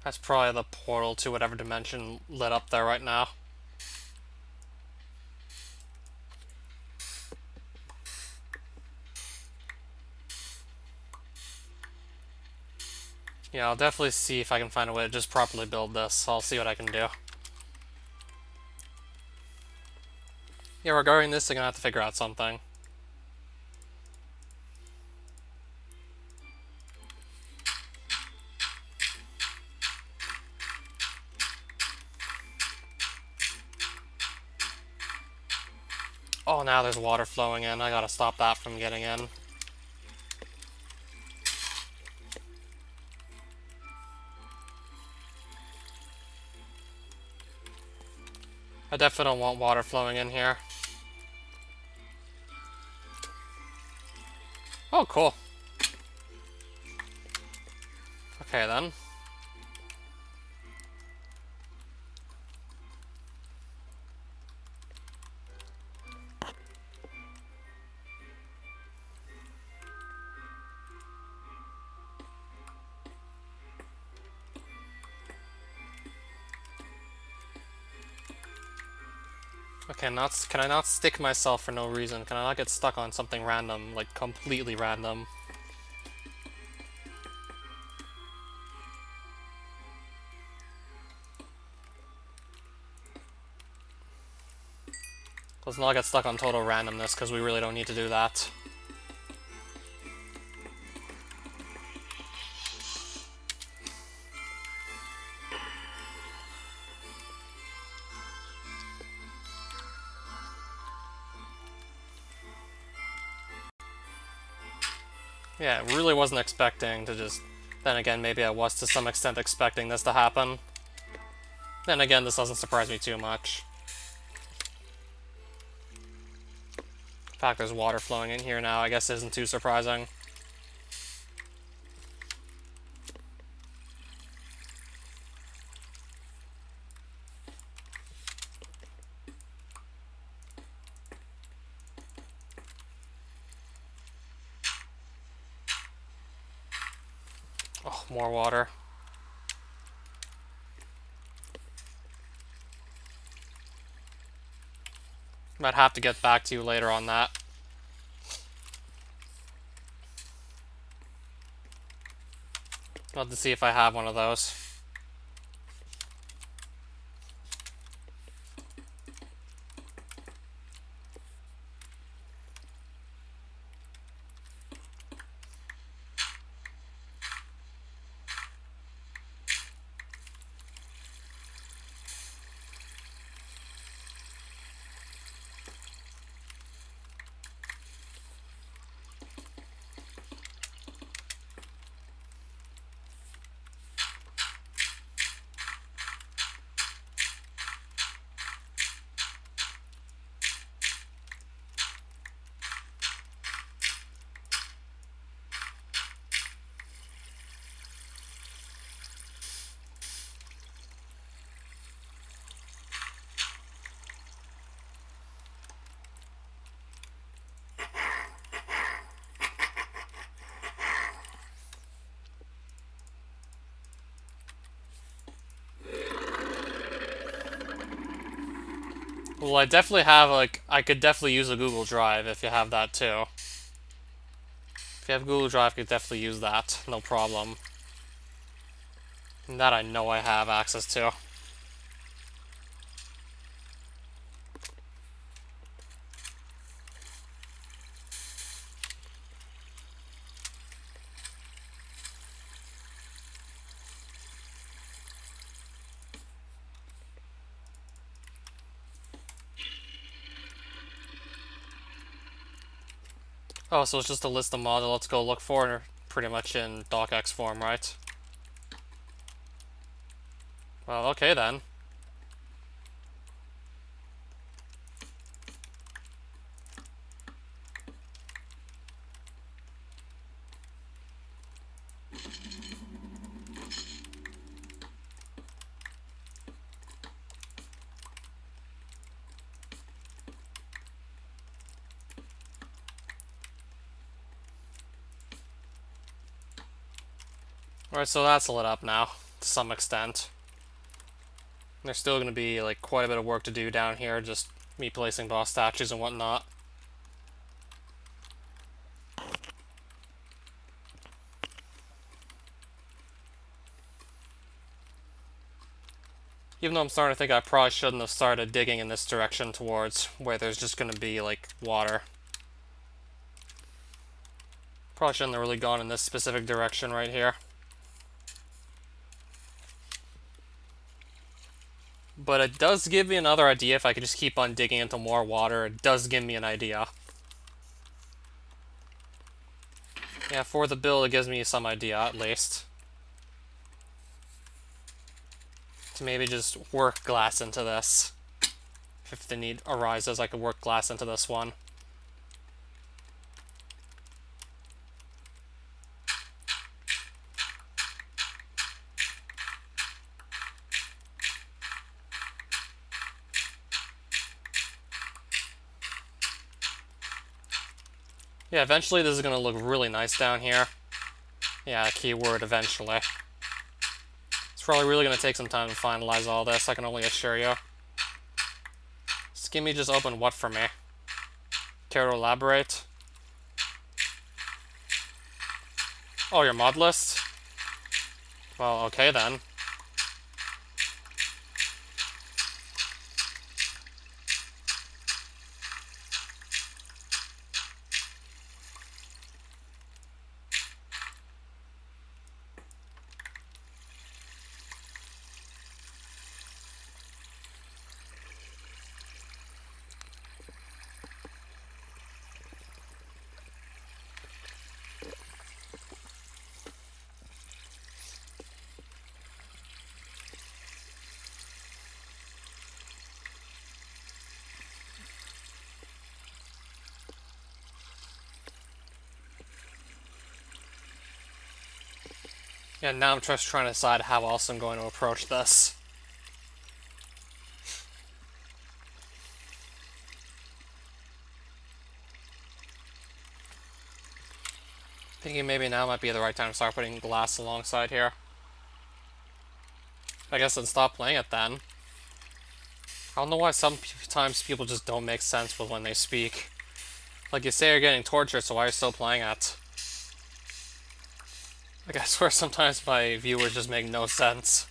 That's probably the portal to whatever dimension lit up there right now. Yeah, I'll definitely see if I can find a way to just properly build this. I'll see what I can do. Yeah, regarding this, I'm gonna have to figure out something. Oh, now there's water flowing in. I gotta stop that from getting in. I definitely don't want water flowing in here. Oh, cool. Okay, then. Okay, can I not stick myself for no reason? Can I not get stuck on something random, like completely random? Let's not get stuck on total randomness, because we really don't need to do that. Yeah, I really wasn't expecting to just... Then again, maybe I was to some extent expecting this to happen. Then again, this doesn't surprise me too much. The fact there's water flowing in here now, I guess isn't too surprising. Oh, more water. Might have to get back to you later on that. I'll have to see if I have one of those. Well, I definitely have, like, I could definitely use a Google Drive if you have that too. If you have Google Drive, I could definitely use that, no problem. And that I know I have access to. Oh, so it's just a list of mods that let's go look for, pretty much in docx form, right? Well, okay then. Alright, so that's lit up now, to some extent. There's still going to be, like, quite a bit of work to do down here, just me placing boss statues and whatnot. Even though I'm starting to think I probably shouldn't have started digging in this direction towards where there's just going to be, like, water. Probably shouldn't have really gone in this specific direction right here. But it does give me another idea. If I could just keep on digging into more water, it does give me an idea. Yeah, for the build, it gives me some idea, at least. To maybe just work glass into this. If the need arises, I could work glass into this one. Yeah, eventually this is going to look really nice down here. Yeah, keyword eventually. It's probably really going to take some time to finalize all this, I can only assure you. Skimmy just opened what for me? Care to elaborate? Oh, your mod list? Well, okay then. Yeah, now I'm just trying to decide how else I'm going to approach this. Thinking maybe now might be the right time to start putting glass alongside here. I guess then stop playing it then. I don't know why sometimes people just don't make sense with when they speak. Like you say you're getting tortured, so why are you still playing it? Like I swear sometimes my viewers just make no sense.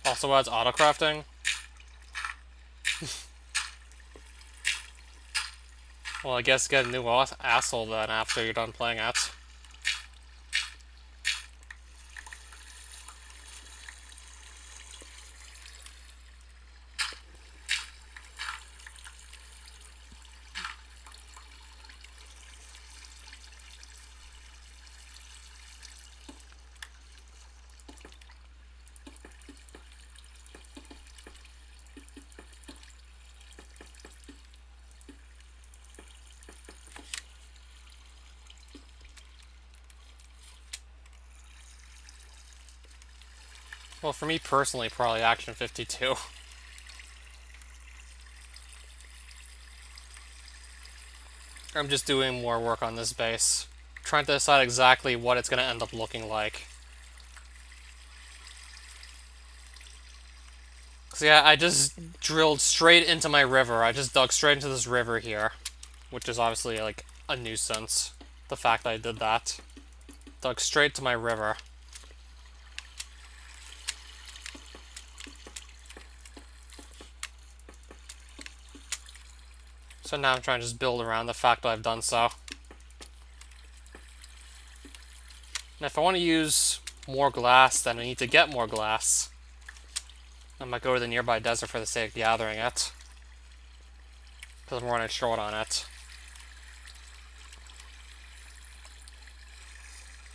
Also adds auto-crafting. Well, I guess get a new asshole then after you're done playing it. Well, for me personally, probably Action 52. I'm just doing more work on this base. Trying to decide exactly what it's going to end up looking like. So yeah, I just drilled straight into my river. I just dug straight into this river here. Which is obviously, like, a nuisance. The fact that I did that. Dug straight to my river. So now I'm trying to just build around the fact that I've done so. And if I want to use more glass, then I need to get more glass. I might go to the nearby desert for the sake of gathering it. Because I'm running short on it.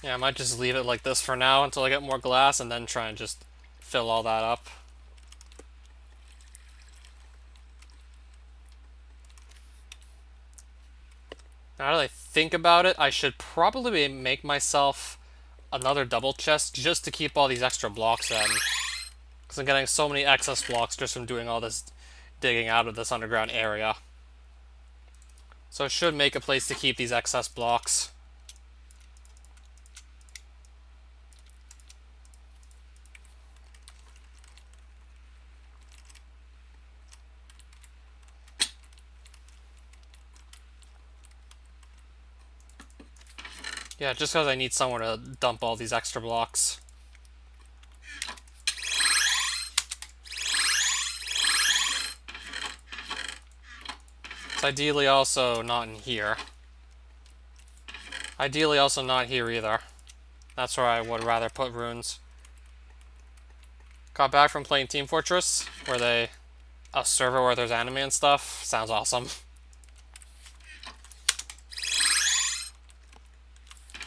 Yeah, I might just leave it like this for now until I get more glass and then try and just fill all that up. Now that I think about it, I should probably make myself another double chest just to keep all these extra blocks in. Because I'm getting so many excess blocks just from doing all this digging out of this underground area. So I should make a place to keep these excess blocks. Yeah, just because I need somewhere to dump all these extra blocks. It's ideally also not in here. Ideally also not here either. That's where I would rather put runes. Got back from playing Team Fortress, where a server where there's anime and stuff. Sounds awesome.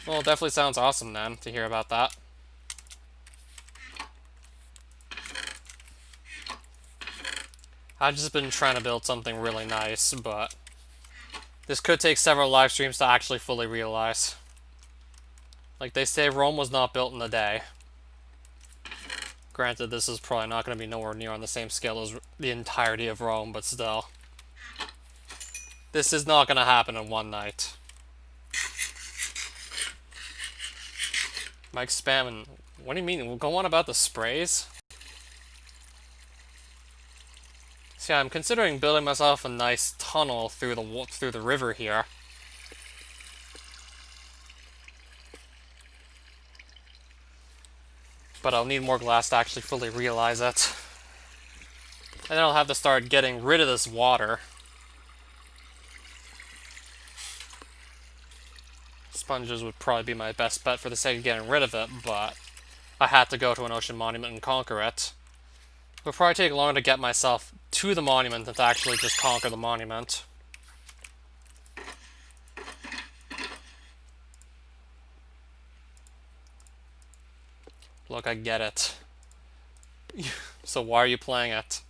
Well, it definitely sounds awesome then, to hear about that. I've just been trying to build something really nice, but this could take several live streams to actually fully realize. Like they say, Rome was not built in a day. Granted, this is probably not going to be nowhere near on the same scale as the entirety of Rome, but still. This is not going to happen in one night. Mike spamming. What do you mean? We'll go on about the sprays? See, I'm considering building myself a nice tunnel through the river here. But I'll need more glass to actually fully realize it. And then I'll have to start getting rid of this water. Sponges would probably be my best bet for the sake of getting rid of it, but I had to go to an ocean monument and conquer it. It would probably take longer to get myself to the monument than to actually just conquer the monument. Look, I get it. So why are you playing it?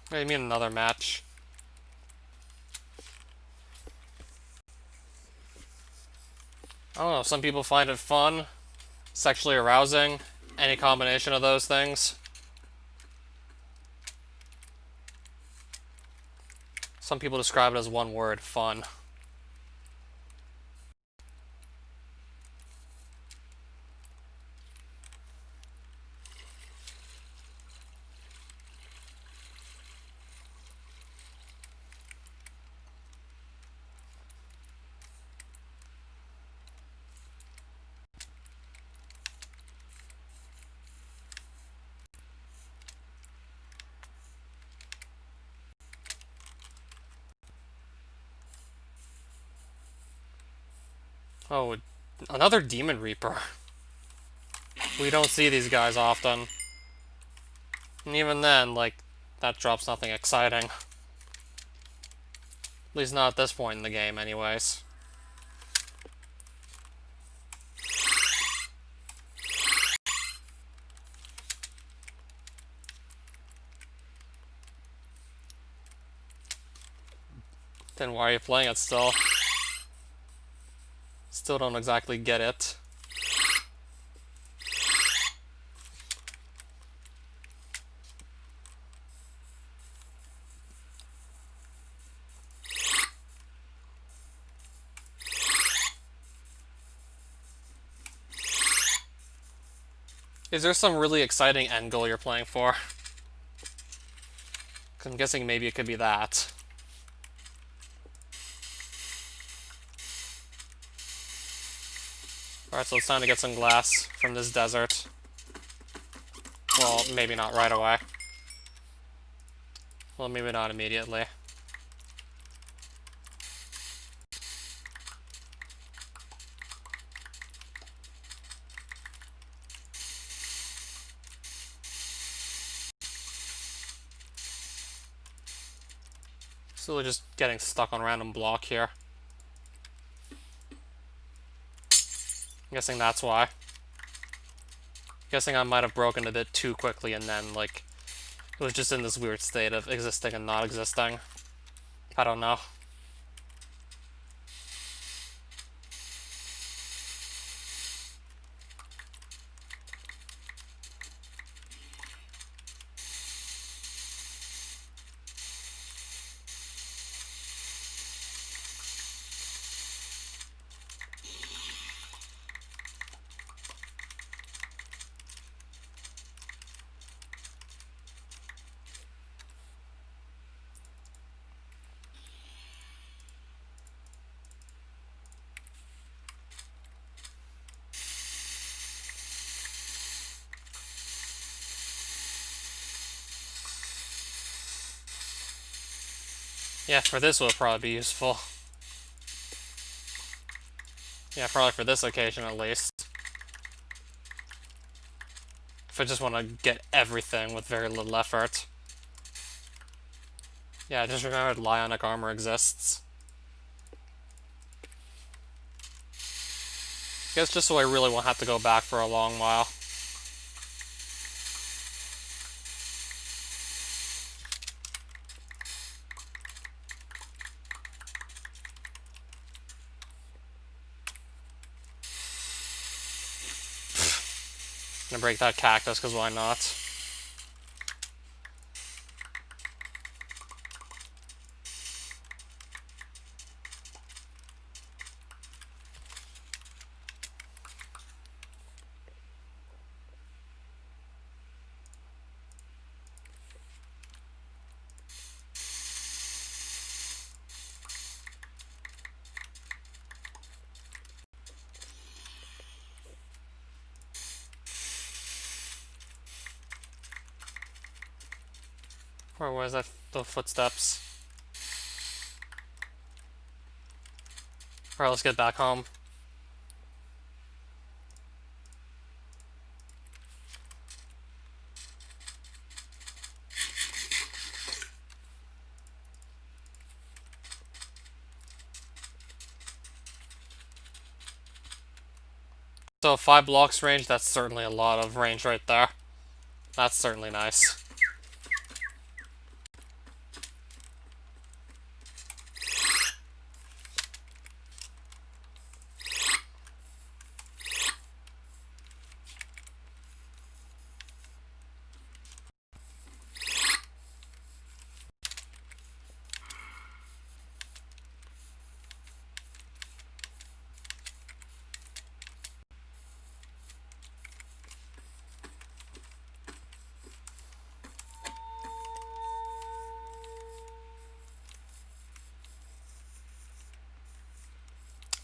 What do you mean another match? I don't know, some people find it fun, sexually arousing, any combination of those things. Some people describe it as one word, fun. Oh, another Demon Reaper. We don't see these guys often. And even then, like, that drops nothing exciting. At least not at this point in the game, anyways. Then why are you playing it still? Still don't exactly get it. Is there some really exciting end goal you're playing for? 'Cause I'm guessing maybe it could be that. Alright, so it's time to get some glass from this desert. Well, maybe not right away. Well, maybe not immediately. Still just getting stuck on random block here. I'm guessing that's why. Guessing I might have broken a bit too quickly and then, like, it was just in this weird state of existing and not existing. I don't know. Yeah, for this would probably be useful. Yeah, probably for this occasion at least. If I just want to get everything with very little effort. Yeah, just remembered Lionic armor exists. I guess just so I really won't have to go back for a long while. Gonna break that cactus, because why not? Where was that? The footsteps. Alright, let's get back home. So 5 blocks range, that's certainly a lot of range right there. That's certainly nice.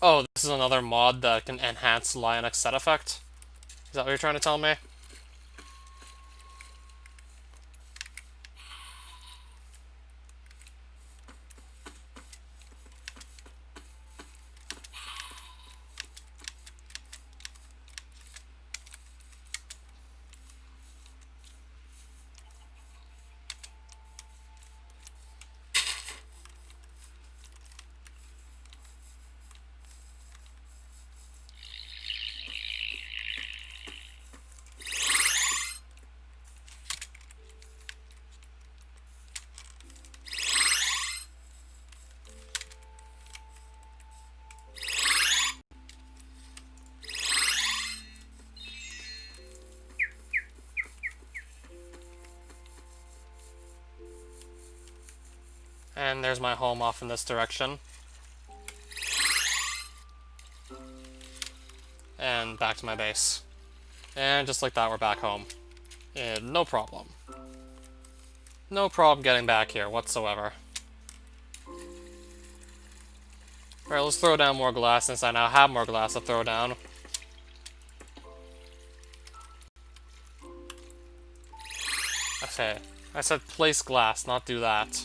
Oh, this is another mod that can enhance Lionic set effect? Is that what you're trying to tell me? And there's my home off in this direction. And back to my base. And just like that, we're back home. And no problem. No problem getting back here whatsoever. Alright, let's throw down more glass since I now have more glass to throw down. Okay, I said place glass, not do that.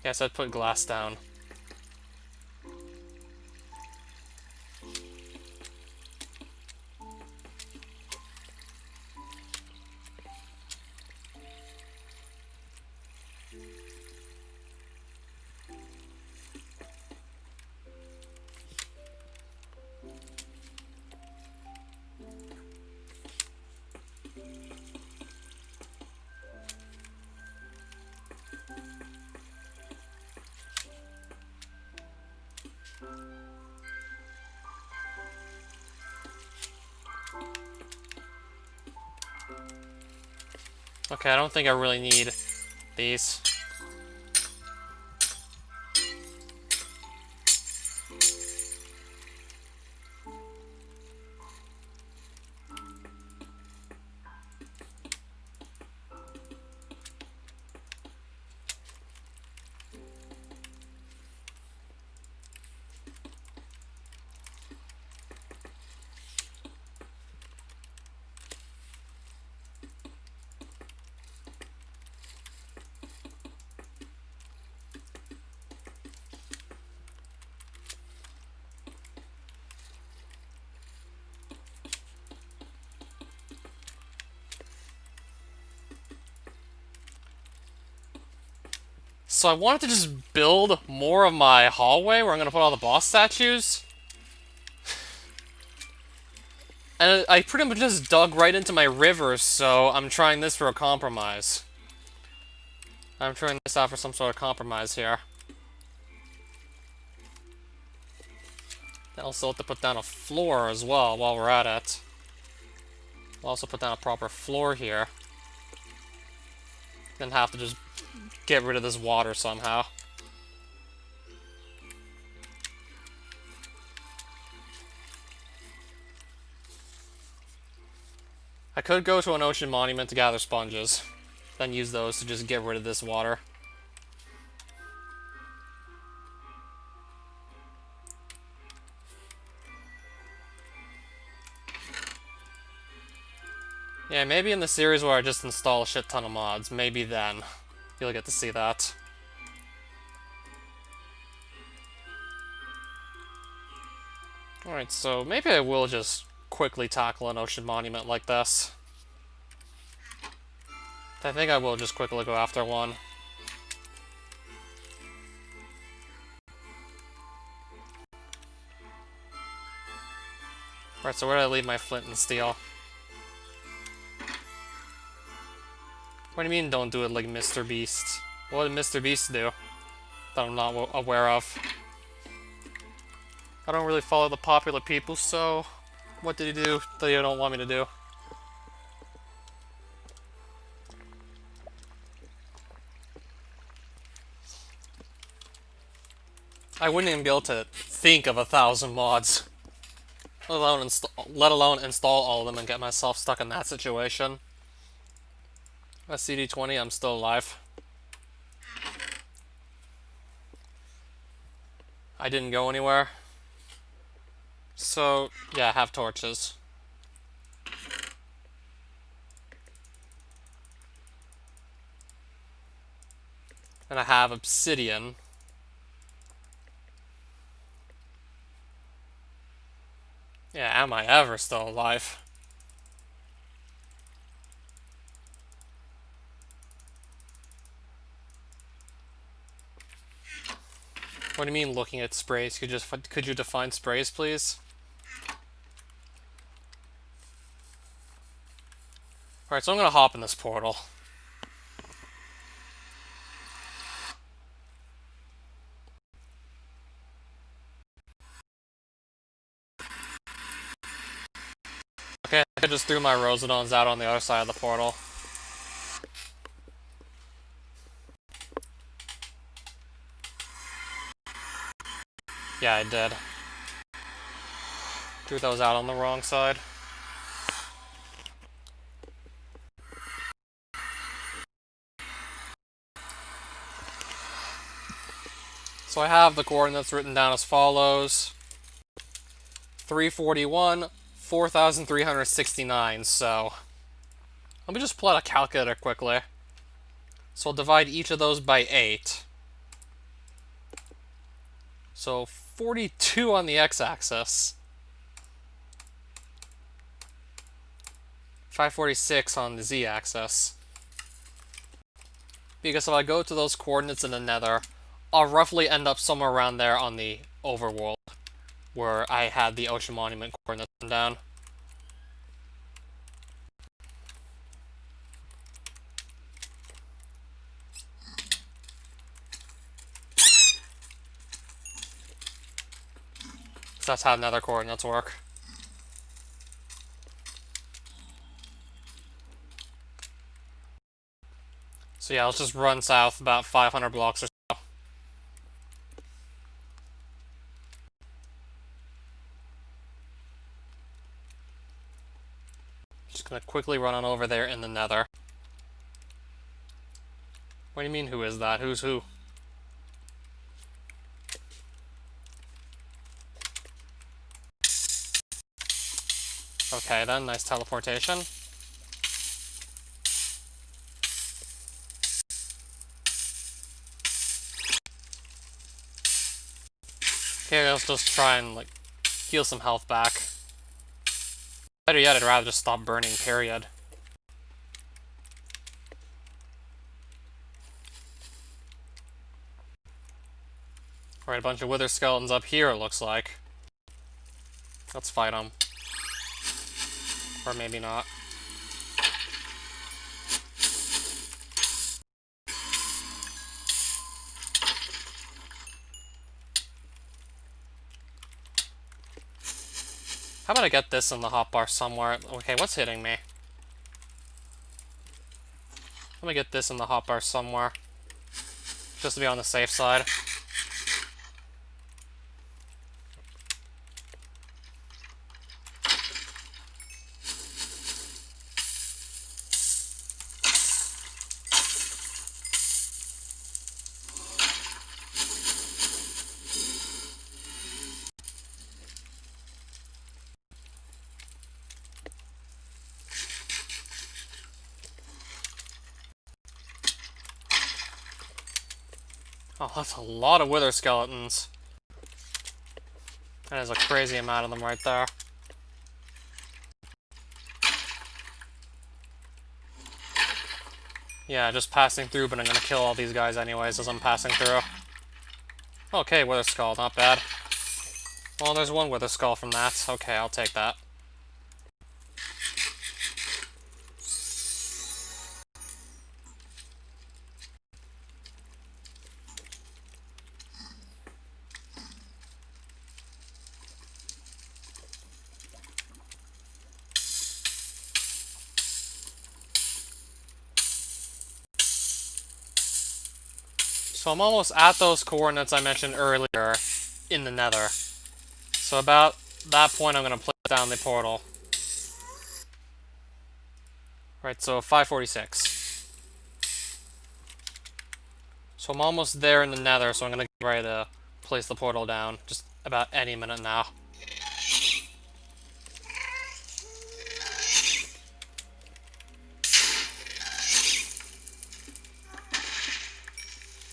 Yeah, I said put glass down. Okay, I don't think I really need these. So I wanted to just build more of my hallway where I'm going to put all the boss statues. And I pretty much just dug right into my river, so I'm trying this for a compromise. I'm trying this out for some sort of compromise here. I also have to put down a floor as well while we're at it. I'll also put down a proper floor here. Then have to just get rid of this water somehow. I could go to an ocean monument to gather sponges. Then use those to just get rid of this water. Yeah, maybe in the series where I just install a shit ton of mods, maybe then you'll get to see that. Alright, so maybe I will just quickly tackle an ocean monument like this. I think I will just quickly go after one. Alright, so where did I leave my flint and steel? What do you mean don't do it like Mr. Beast? What did Mr. Beast do that I'm not aware of? I don't really follow the popular people, so what did he do that you don't want me to do? I wouldn't even be able to think of 1,000 mods. Let alone install all of them and get myself stuck in that situation. At CD20, I'm still alive. I didn't go anywhere. So, yeah, I have torches. And I have obsidian. Yeah, am I ever still alive? What do you mean looking at sprays? Could you define sprays, please? Alright, so I'm gonna hop in this portal. Okay, I just threw my Rosidons out on the other side of the portal. Yeah, I did. Threw those out on the wrong side. So I have the coordinates written down as follows. 341, 4,369, so... Let me just pull out a calculator quickly. So I'll divide each of those by 8. So 42 on the x-axis. 546 on the z-axis. Because if I go to those coordinates in the nether, I'll roughly end up somewhere around there on the overworld, where I had the ocean monument coordinates down. So that's how nether coordinates work. So yeah, let's just run south about 500 blocks or so. Just gonna quickly run on over there in the nether. What do you mean, who is that? Who's who? Okay then, nice teleportation. Okay, let's just try and, like, heal some health back. Better yet, I'd rather just stop burning, period. Alright, a bunch of wither skeletons up here, it looks like. Let's fight them. Or maybe not. How about I get this in the hotbar somewhere? Okay, what's hitting me? Let me get this in the hotbar somewhere. Just to be on the safe side. Oh, that's a lot of wither skeletons. That is a crazy amount of them right there. Yeah, just passing through, but I'm gonna kill all these guys anyways as I'm passing through. Okay, wither skull, not bad. Well, there's one wither skull from that. Okay, I'll take that. So I'm almost at those coordinates I mentioned earlier in the nether. So about that point I'm going to place down the portal. Right, so 546. So I'm almost there in the nether, so I'm going to get ready to place the portal down. Just about any minute now.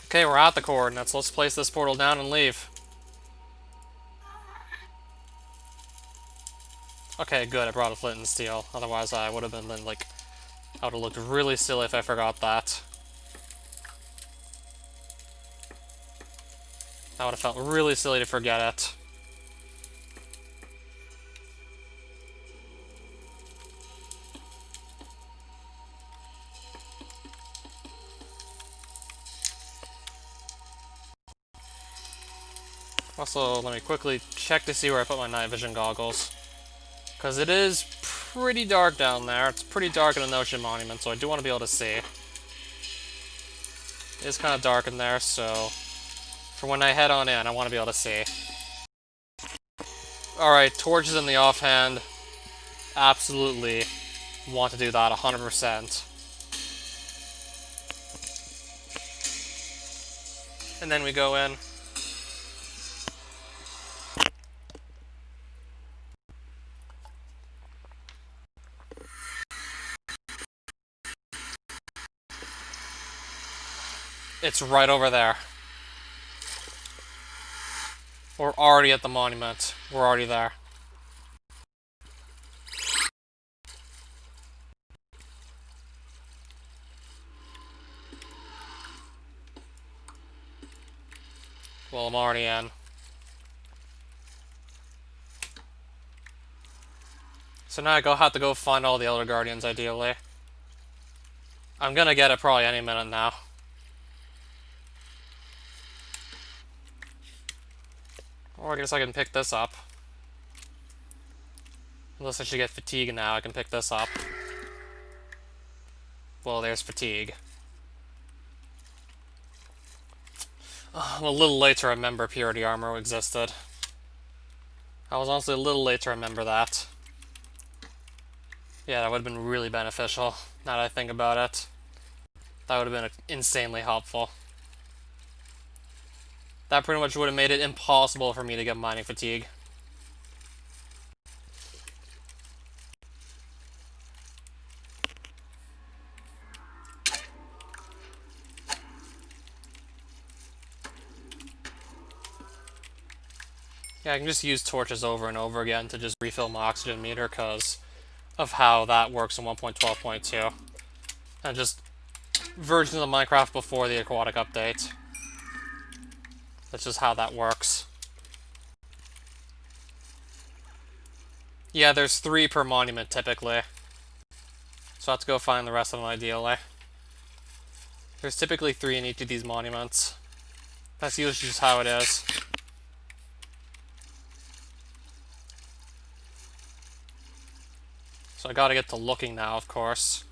Okay, we're at the coordinates. Let's place this portal down and leave. Okay, good. I brought a flint and steel. Otherwise, I would have been like, I would have looked really silly if I forgot that. I would have felt really silly to forget it. Also, let me quickly check to see where I put my night vision goggles. Because it is pretty dark down there. It's pretty dark in the Notion Monument, so I do want to be able to see. It is kind of dark in there, so for when I head on in, I want to be able to see. Alright, torches in the offhand. Absolutely want to do that 100%. And then we go in. It's right over there. We're already at the monument. We're already there. Well, I'm already in. So now I have to go find all the Elder Guardians, ideally. I'm gonna get it probably any minute now. Or I guess I can pick this up. Unless I should get fatigue now, I can pick this up. Well, there's fatigue. I'm a little late to remember purity armor existed. I was honestly a little late to remember that. Yeah, that would have been really beneficial, now that I think about it. That would have been insanely helpful. That pretty much would have made it impossible for me to get mining fatigue. Yeah, I can just use torches over and over again to just refill my oxygen meter because of how that works in 1.12.2. And just versions of Minecraft before the aquatic update. That's just how that works. Yeah, there's 3 per monument typically. So I have to go find the rest of them ideally. There's typically 3 in each of these monuments. That's usually just how it is. So I gotta get to looking now, of course.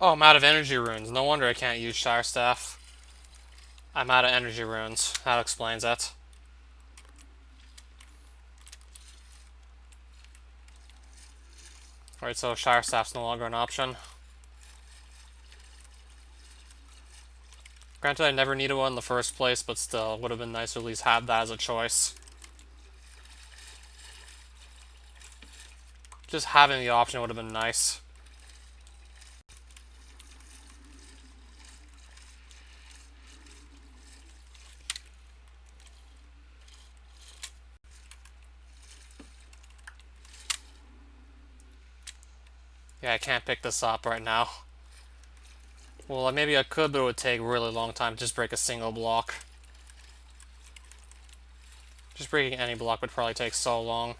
Oh, I'm out of energy runes. No wonder I can't use Shire Staff. I'm out of energy runes. That explains it. Alright, so Shire Staff's no longer an option. Granted, I never needed one in the first place, but still, it would have been nice to at least have that as a choice. Just having the option would have been nice. Yeah, I can't pick this up right now. Well, maybe I could, but it would take a really long time to just break a single block. Just breaking any block would probably take so long.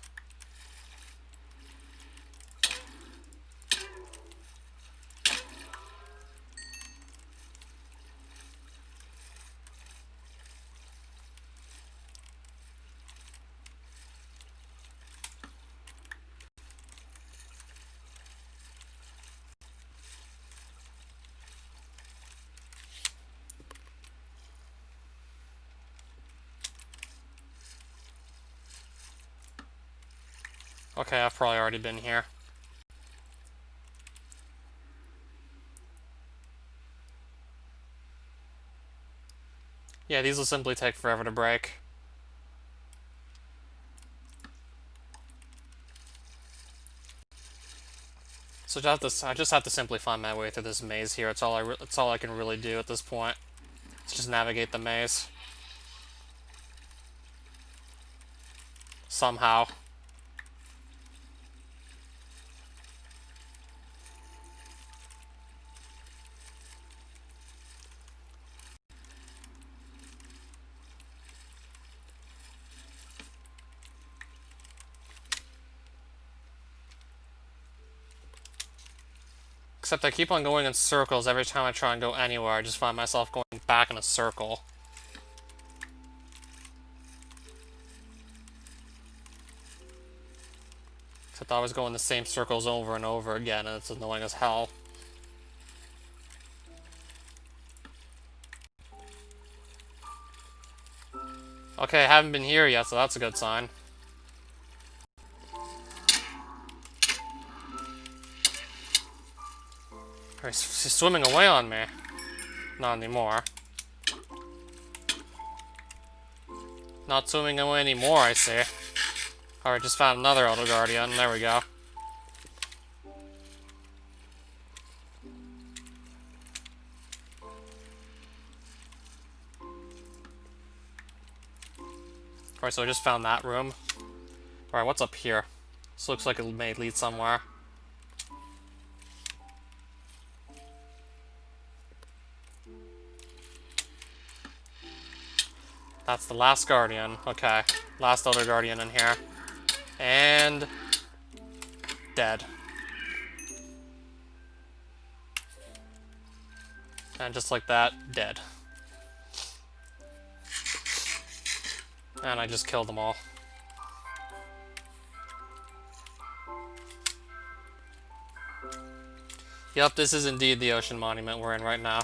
Okay, I've probably already been here. Yeah, these will simply take forever to break. So I just have to simply find my way through this maze here. It's all I can really do at this point. Let's just navigate the maze. Somehow. Except I keep on going in circles every time I try and go anywhere. I just find myself going back in a circle. Except I always go in the same circles over and over again, and it's annoying as hell. Okay, I haven't been here yet, so that's a good sign. He's swimming away on me. Not anymore. Not swimming away anymore, I see. Alright, just found another Elder Guardian. There we go. Alright, so I just found that room. Alright, what's up here? This looks like it may lead somewhere. That's the last Guardian. Okay. Last Elder Guardian in here. And... dead. And just like that, dead. And I just killed them all. Yep, this is indeed the ocean monument we're in right now.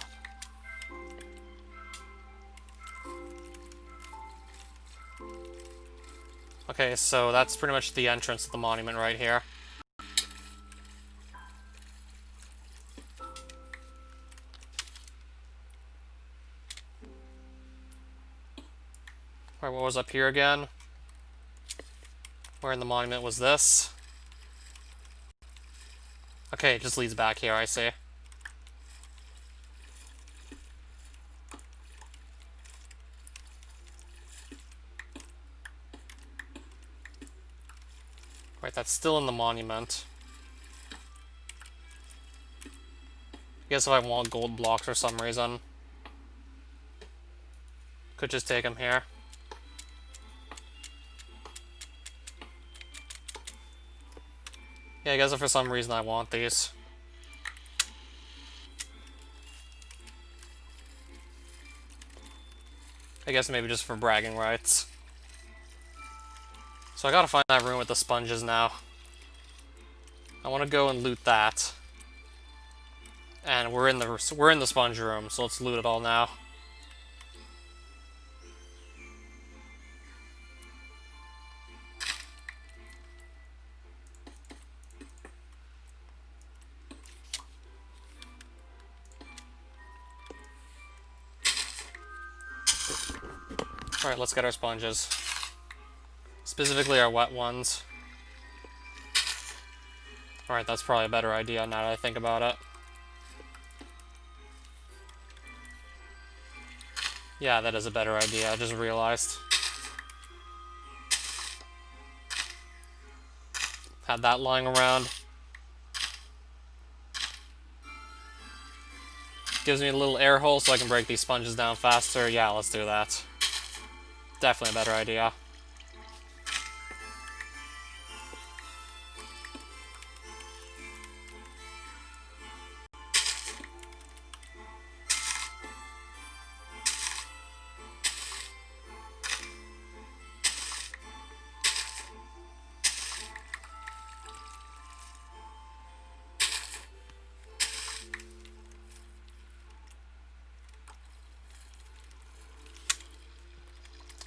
Okay, so that's pretty much the entrance to the monument right here. Alright, what was up here again? Where in the monument was this? Okay, it just leads back here, I see. Right, that's still in the monument. I guess if I want gold blocks for some reason, could just take them here. Yeah, I guess if for some reason I want these. I guess maybe just for bragging rights. So I gotta find that room with the sponges now. I want to go and loot that. And we're in the sponge room, so let's loot it all now. Alright, let's get our sponges. Specifically our wet ones. Alright, that's probably a better idea now that I think about it. Yeah, that is a better idea, I just realized. Had that lying around. Gives me a little air hole so I can break these sponges down faster. Yeah, let's do that. Definitely a better idea.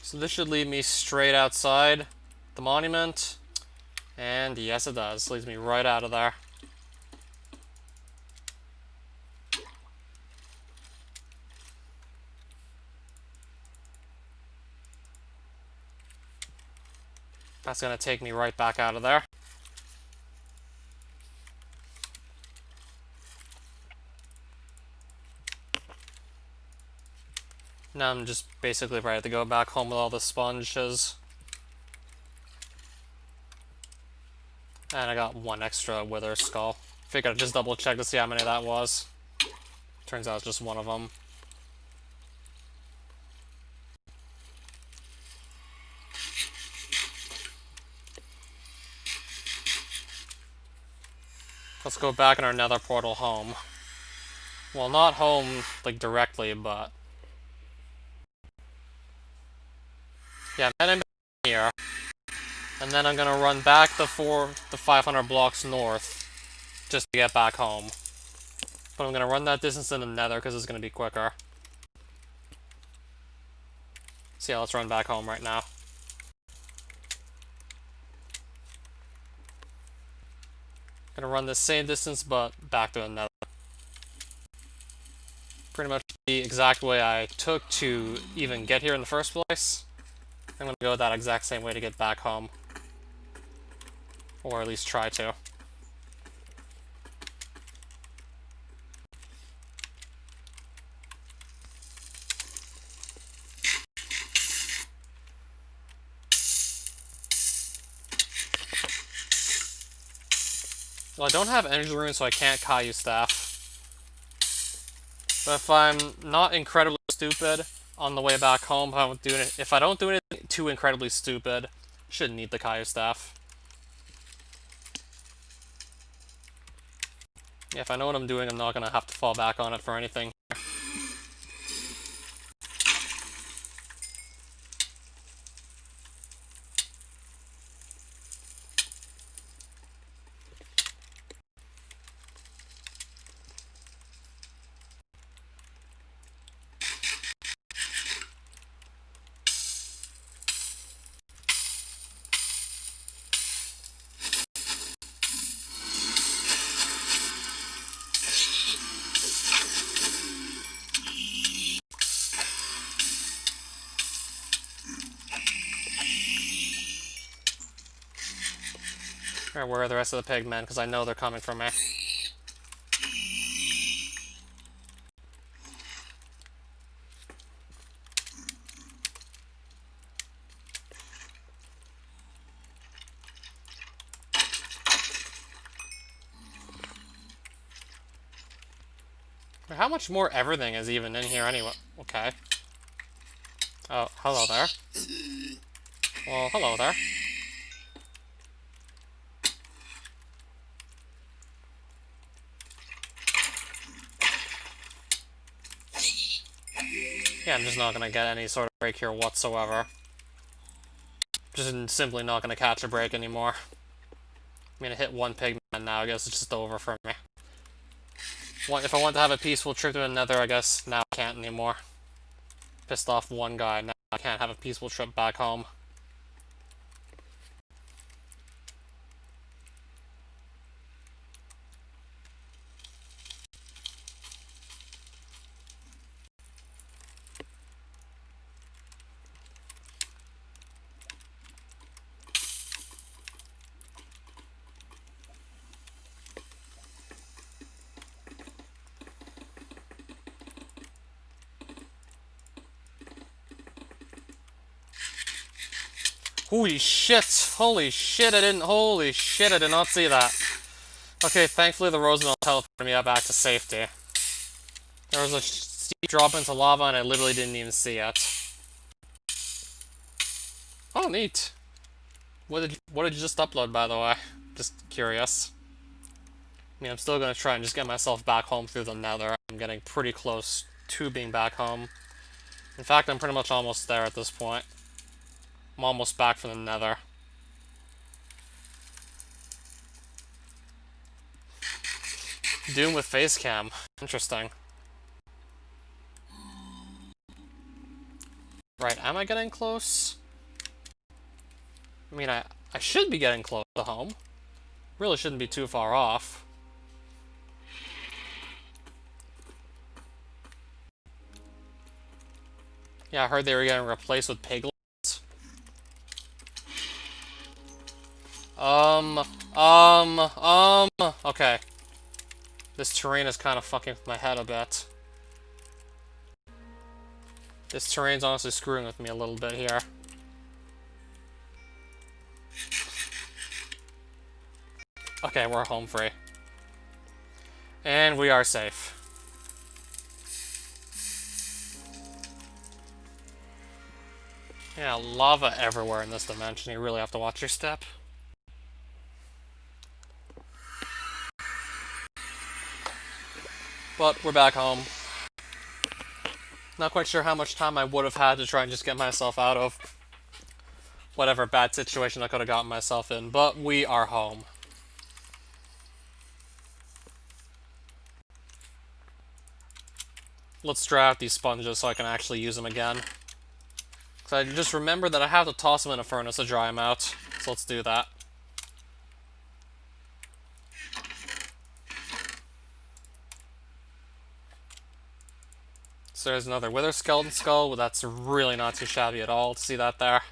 So this should lead me straight outside the monument. And yes, it does. Leads me right out of there. That's going to take me right back out of there. Now I'm just basically ready to go back home with all the sponges. And I got one extra wither skull. Figured I'd just double check to see how many that was. Turns out it's just one of them. Let's go back in our nether portal home. Well, not home, like, directly, but... yeah, I'm heading back here. And then I'm gonna run back the 500 blocks north, just to get back home. But I'm gonna run that distance in the nether, because it's gonna be quicker. So yeah, let's run back home right now. Gonna run the same distance, but back to another. Pretty much the exact way I took to even get here in the first place. I'm gonna go that exact same way to get back home. Or at least try to. Well, I don't have energy runes, so I can't Caillou Staff. But if I'm not incredibly stupid on the way back home, if I don't do anything too incredibly stupid, shouldn't need the Caillou Staff. Yeah, if I know what I'm doing, I'm not gonna have to fall back on it for anything. Alright, where are the rest of the pigmen? Because I know they're coming for me. How much more everything is even in here anyway? Okay. Oh, hello there. Well, hello there. Yeah, I'm just not gonna get any sort of break here whatsoever. Just simply not gonna catch a break anymore. I'm gonna hit one pigman now, I guess it's just over for me. If I want to have a peaceful trip to another, I guess now I can't anymore. Pissed off one guy, now I can't have a peaceful trip back home. Holy shit! Holy shit, I did not see that. Okay, thankfully the Roosevelt teleported me back to safety. There was a steep drop into lava and I literally didn't even see it. Oh, neat. What did you just upload, by the way? Just curious. I mean, I'm still gonna try and just get myself back home through the nether. I'm getting pretty close to being back home. In fact, I'm pretty much almost there at this point. I'm almost back from the nether. Doom with face cam. Interesting. Right, am I getting close? I mean, I should be getting close to home. Really shouldn't be too far off. Yeah, I heard they were getting replaced with piglets. Okay. This terrain is kind of fucking with my head a bit. This terrain's honestly screwing with me a little bit here. Okay, we're home free. And we are safe. Yeah, lava everywhere in this dimension. You really have to watch your step. But we're back home. Not quite sure how much time I would have had to try and just get myself out of whatever bad situation I could have gotten myself in, but we are home. Let's dry out these sponges so I can actually use them again. Because I just remembered that I have to toss them in a furnace to dry them out, so let's do that. So there's another wither skeleton skull, well, that's really not too shabby at all. See that there?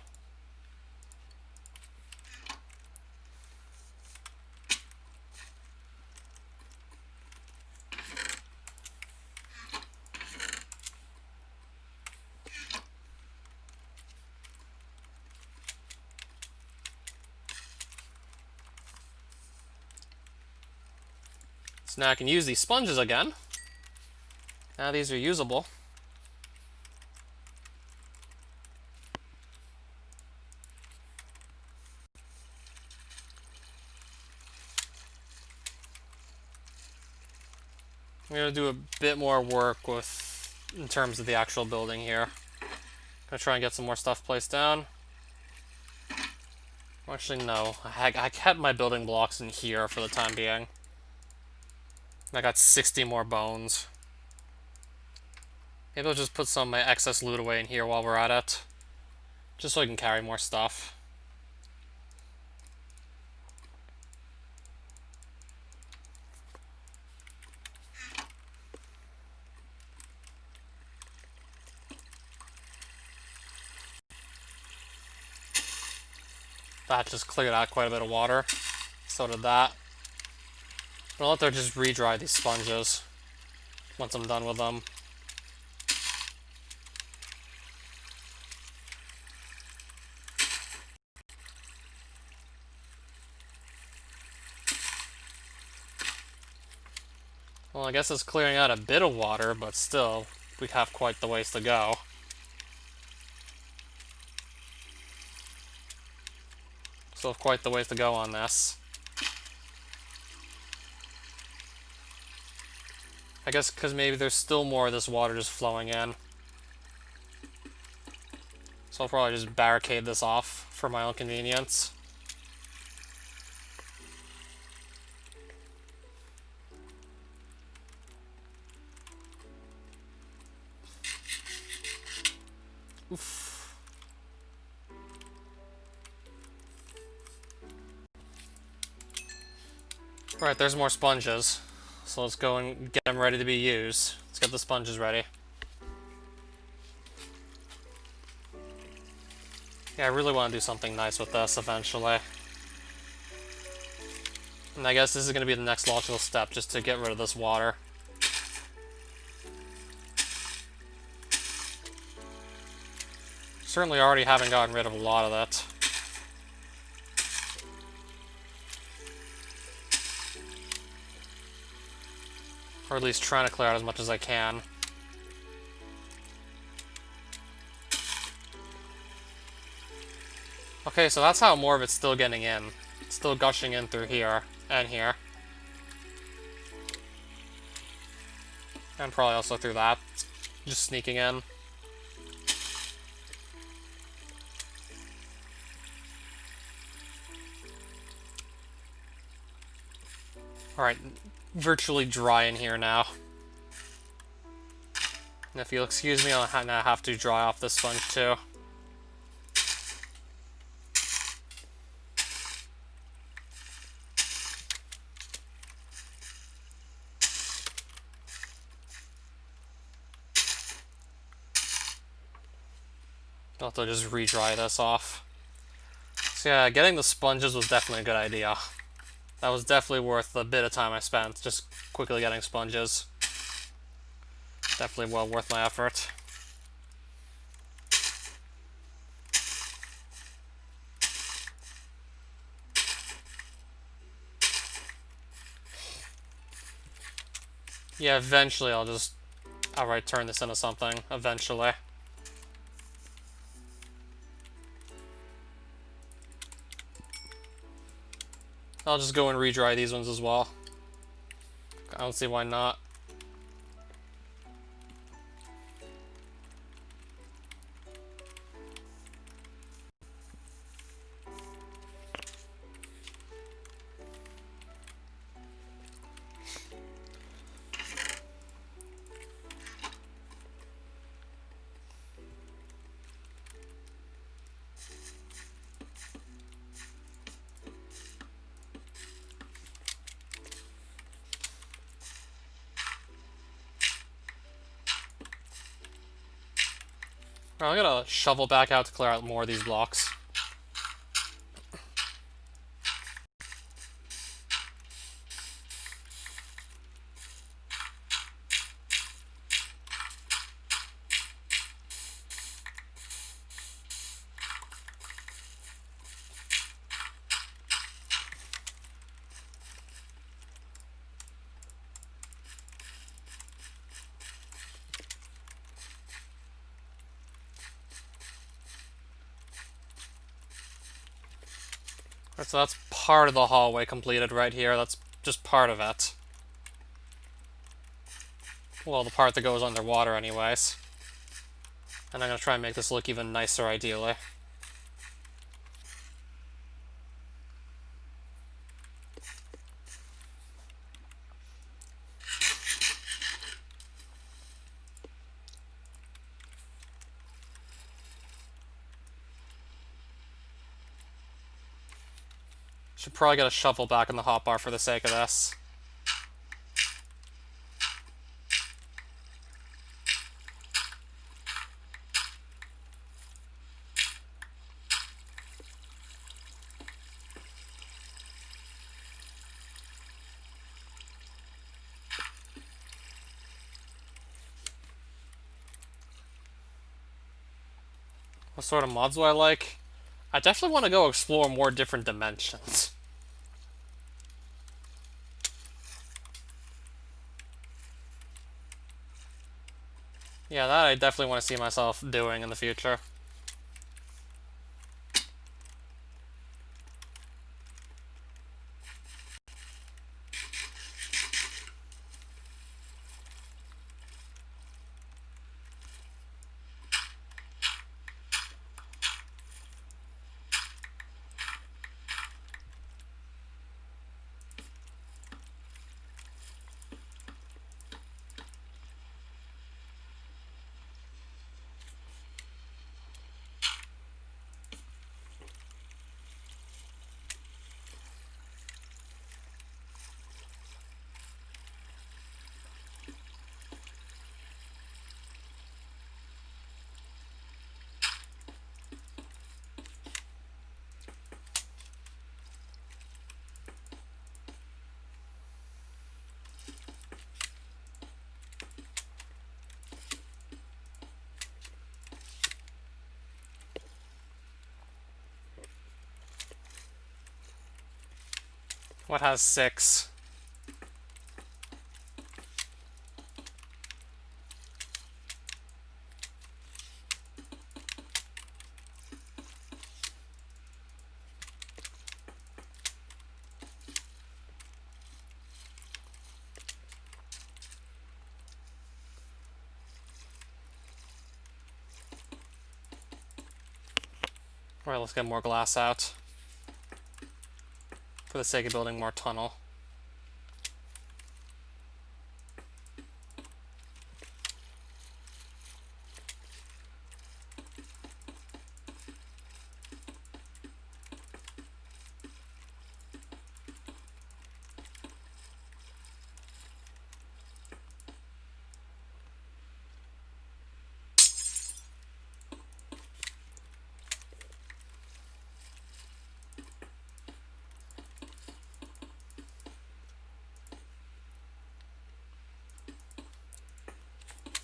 So now I can use these sponges again. Now these are usable. I'm going to do a bit more work in terms of the actual building here. Gonna try and get some more stuff placed down. Actually, no. I kept my building blocks in here for the time being. I got 60 more bones. Maybe I'll just put some of my excess loot away in here while we're at it. Just so I can carry more stuff. That just cleared out quite a bit of water. So did that. I'll let her just re-dry these sponges once I'm done with them. Well, I guess it's clearing out a bit of water, but still, we have quite the ways to go. Still have quite the ways to go on this. I guess because maybe there's still more of this water just flowing in. So I'll probably just barricade this off for my own convenience. Oof. Alright, there's more sponges. So let's go and get them ready to be used. Let's get the sponges ready. Yeah, I really want to do something nice with this eventually. And I guess this is going to be the next logical step, just to get rid of this water. Certainly already haven't gotten rid of a lot of it. Or at least trying to clear out as much as I can. Okay, so that's how more of it's still getting in. It's still gushing in through here and here. And probably also through that. Just sneaking in. Alright, virtually dry in here now. And if you'll excuse me, I'll now have to dry off this sponge too. I'll have to just re-dry this off. So yeah, getting the sponges was definitely a good idea. That was definitely worth the bit of time I spent just quickly getting sponges. Definitely well worth my effort. Yeah, eventually I'll just outright turn this into something. Eventually. I'll just go and re-dry these ones as well. I don't see why not. I'm gonna shovel back out to clear out more of these blocks. Alright, so that's part of the hallway completed right here. That's just part of it. Well, the part that goes underwater anyways. And I'm gonna try and make this look even nicer, ideally. Should probably get a shovel back in the hotbar for the sake of this. What sort of mods do I like? I definitely want to go explore more different dimensions. Yeah, that I definitely want to see myself doing in the future. What has 6? Alright, let's get more glass out. For the sake of building more tunnel.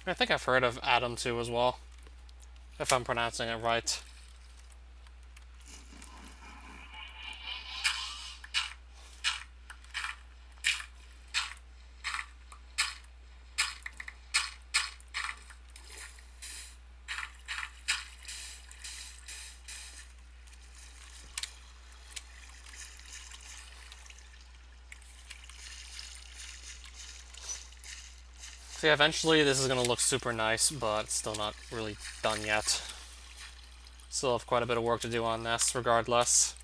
I think I've heard of Atom 2 as well, if I'm pronouncing it right. So yeah, eventually this is going to look super nice, but it's still not really done yet. Still have quite a bit of work to do on this, regardless.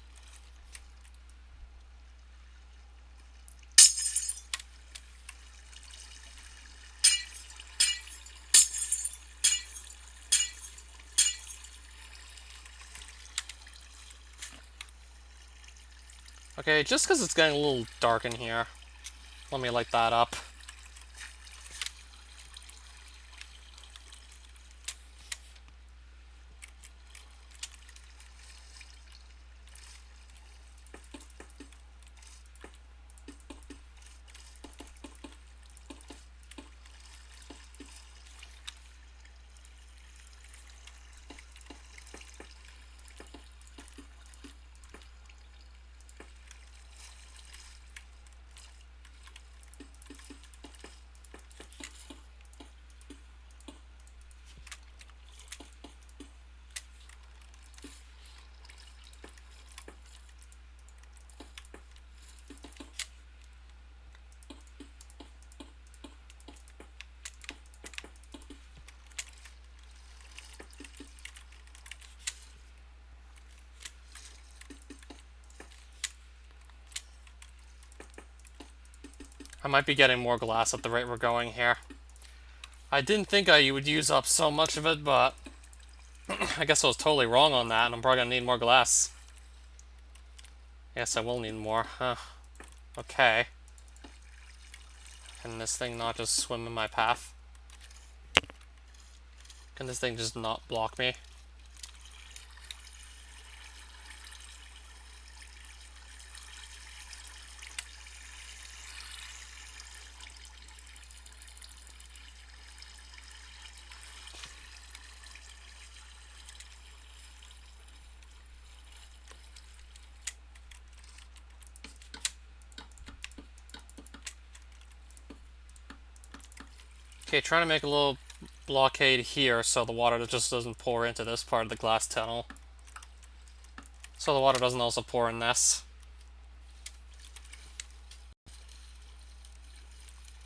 Okay, just because it's getting a little dark in here, let me light that up. I might be getting more glass at the rate we're going here. I didn't think I would use up so much of it, but I guess I was totally wrong on that, and I'm probably gonna need more glass. Yes, I will need more, huh? Okay. Can this thing not just swim in my path? Can this thing just not block me? Okay, trying to make a little blockade here so the water just doesn't pour into this part of the glass tunnel. So the water doesn't also pour in this.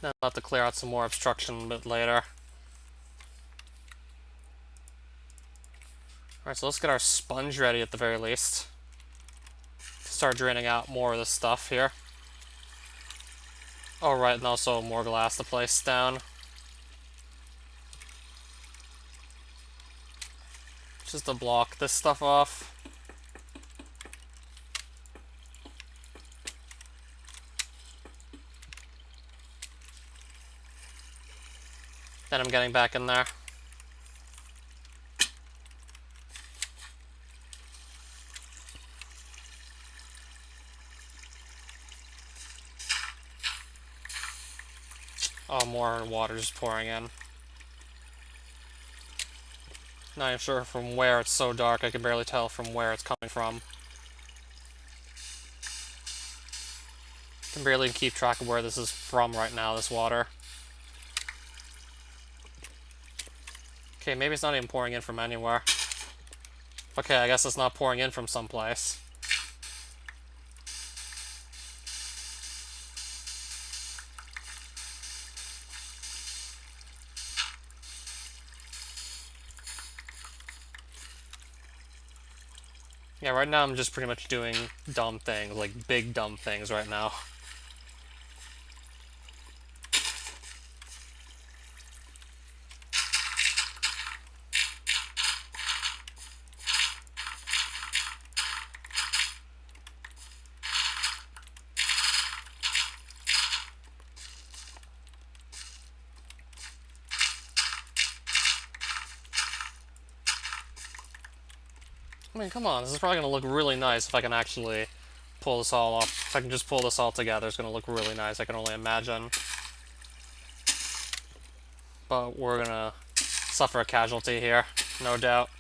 Then I'll have to clear out some more obstruction a bit later. Alright, so let's get our sponge ready at the very least. Start draining out more of this stuff here. Oh, right, and also more glass to place down. Just to block this stuff off. Then I'm getting back in there. Oh, more water just pouring in. Not even sure from where. It's so dark I can barely tell from where it's coming from. Can barely keep track of where this is from right now, this water. Okay, maybe it's not even pouring in from anywhere. Okay, I guess it's not pouring in from someplace. Yeah, right now I'm just pretty much doing dumb things, like big dumb things right now. I mean, come on, this is probably going to look really nice if I can actually pull this all off. If I can just pull this all together, it's going to look really nice, I can only imagine. But we're going to suffer a casualty here, no doubt.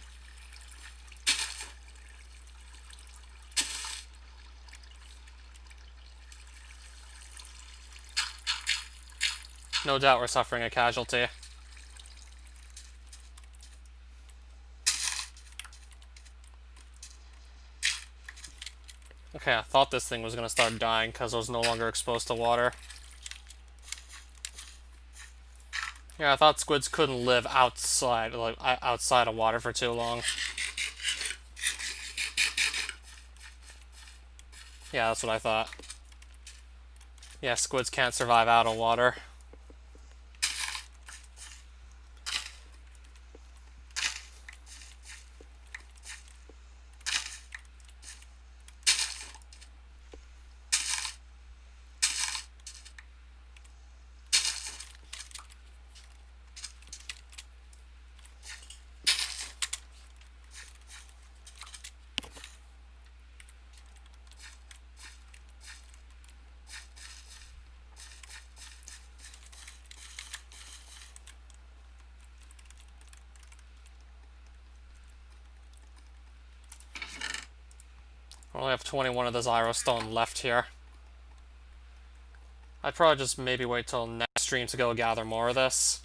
No doubt we're suffering a casualty. Okay, I thought this thing was going to start dying because it was no longer exposed to water. Yeah, I thought squids couldn't live outside, like outside of water for too long. Yeah, that's what I thought. Yeah, squids can't survive out of water. I only have 21 of the Zyro Stone left here. I'd probably just maybe wait till next stream to go gather more of this,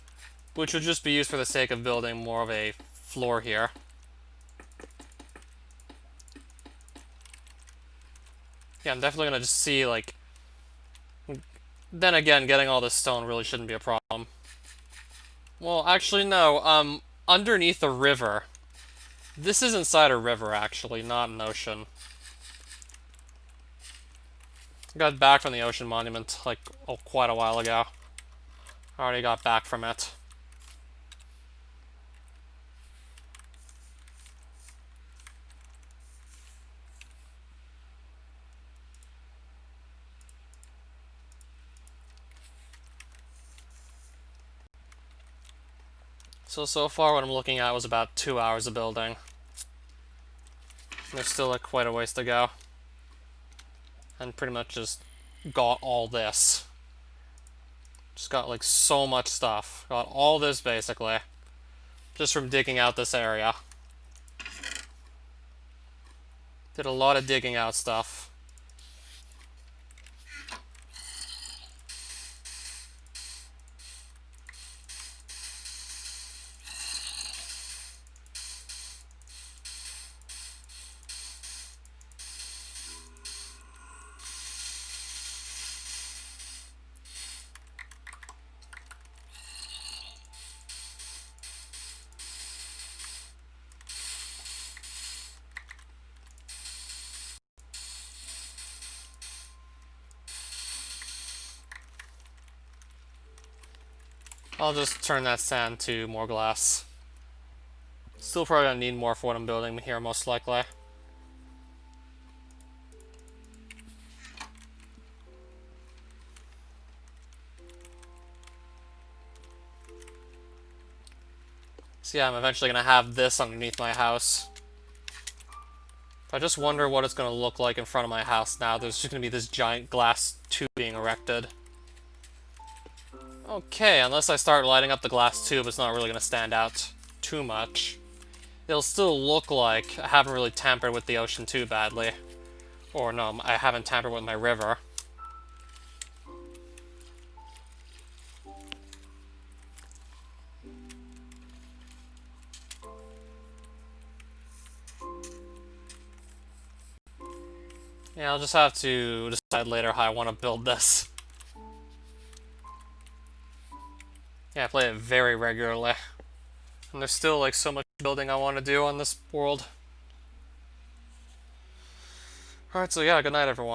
which would just be used for the sake of building more of a floor here. Yeah, I'm definitely gonna just see, like... Then again, getting all this stone really shouldn't be a problem. Well, actually, no. Underneath the river. This is inside a river, actually, not an ocean. I got back from the ocean monument, like, quite a while ago. I already got back from it. So far what I'm looking at was about 2 hours of building. There's still quite a ways to go. And pretty much just got all this. Just got like so much stuff. Got all this basically. Just from digging out this area. Did a lot of digging out stuff. I'll just turn that sand to more glass. Still probably gonna need more for what I'm building here, most likely. So yeah, I'm eventually gonna have this underneath my house. I just wonder what it's gonna look like in front of my house now. There's just gonna be this giant glass tube being erected. Okay, unless I start lighting up the glass tube, it's not really gonna stand out too much. It'll still look like I haven't really tampered with the ocean too badly. Or no, I haven't tampered with my river. Yeah, I'll just have to decide later how I want to build this. Yeah, I play it very regularly. And there's still like so much building I want to do on this world. Alright, so yeah, good night everyone.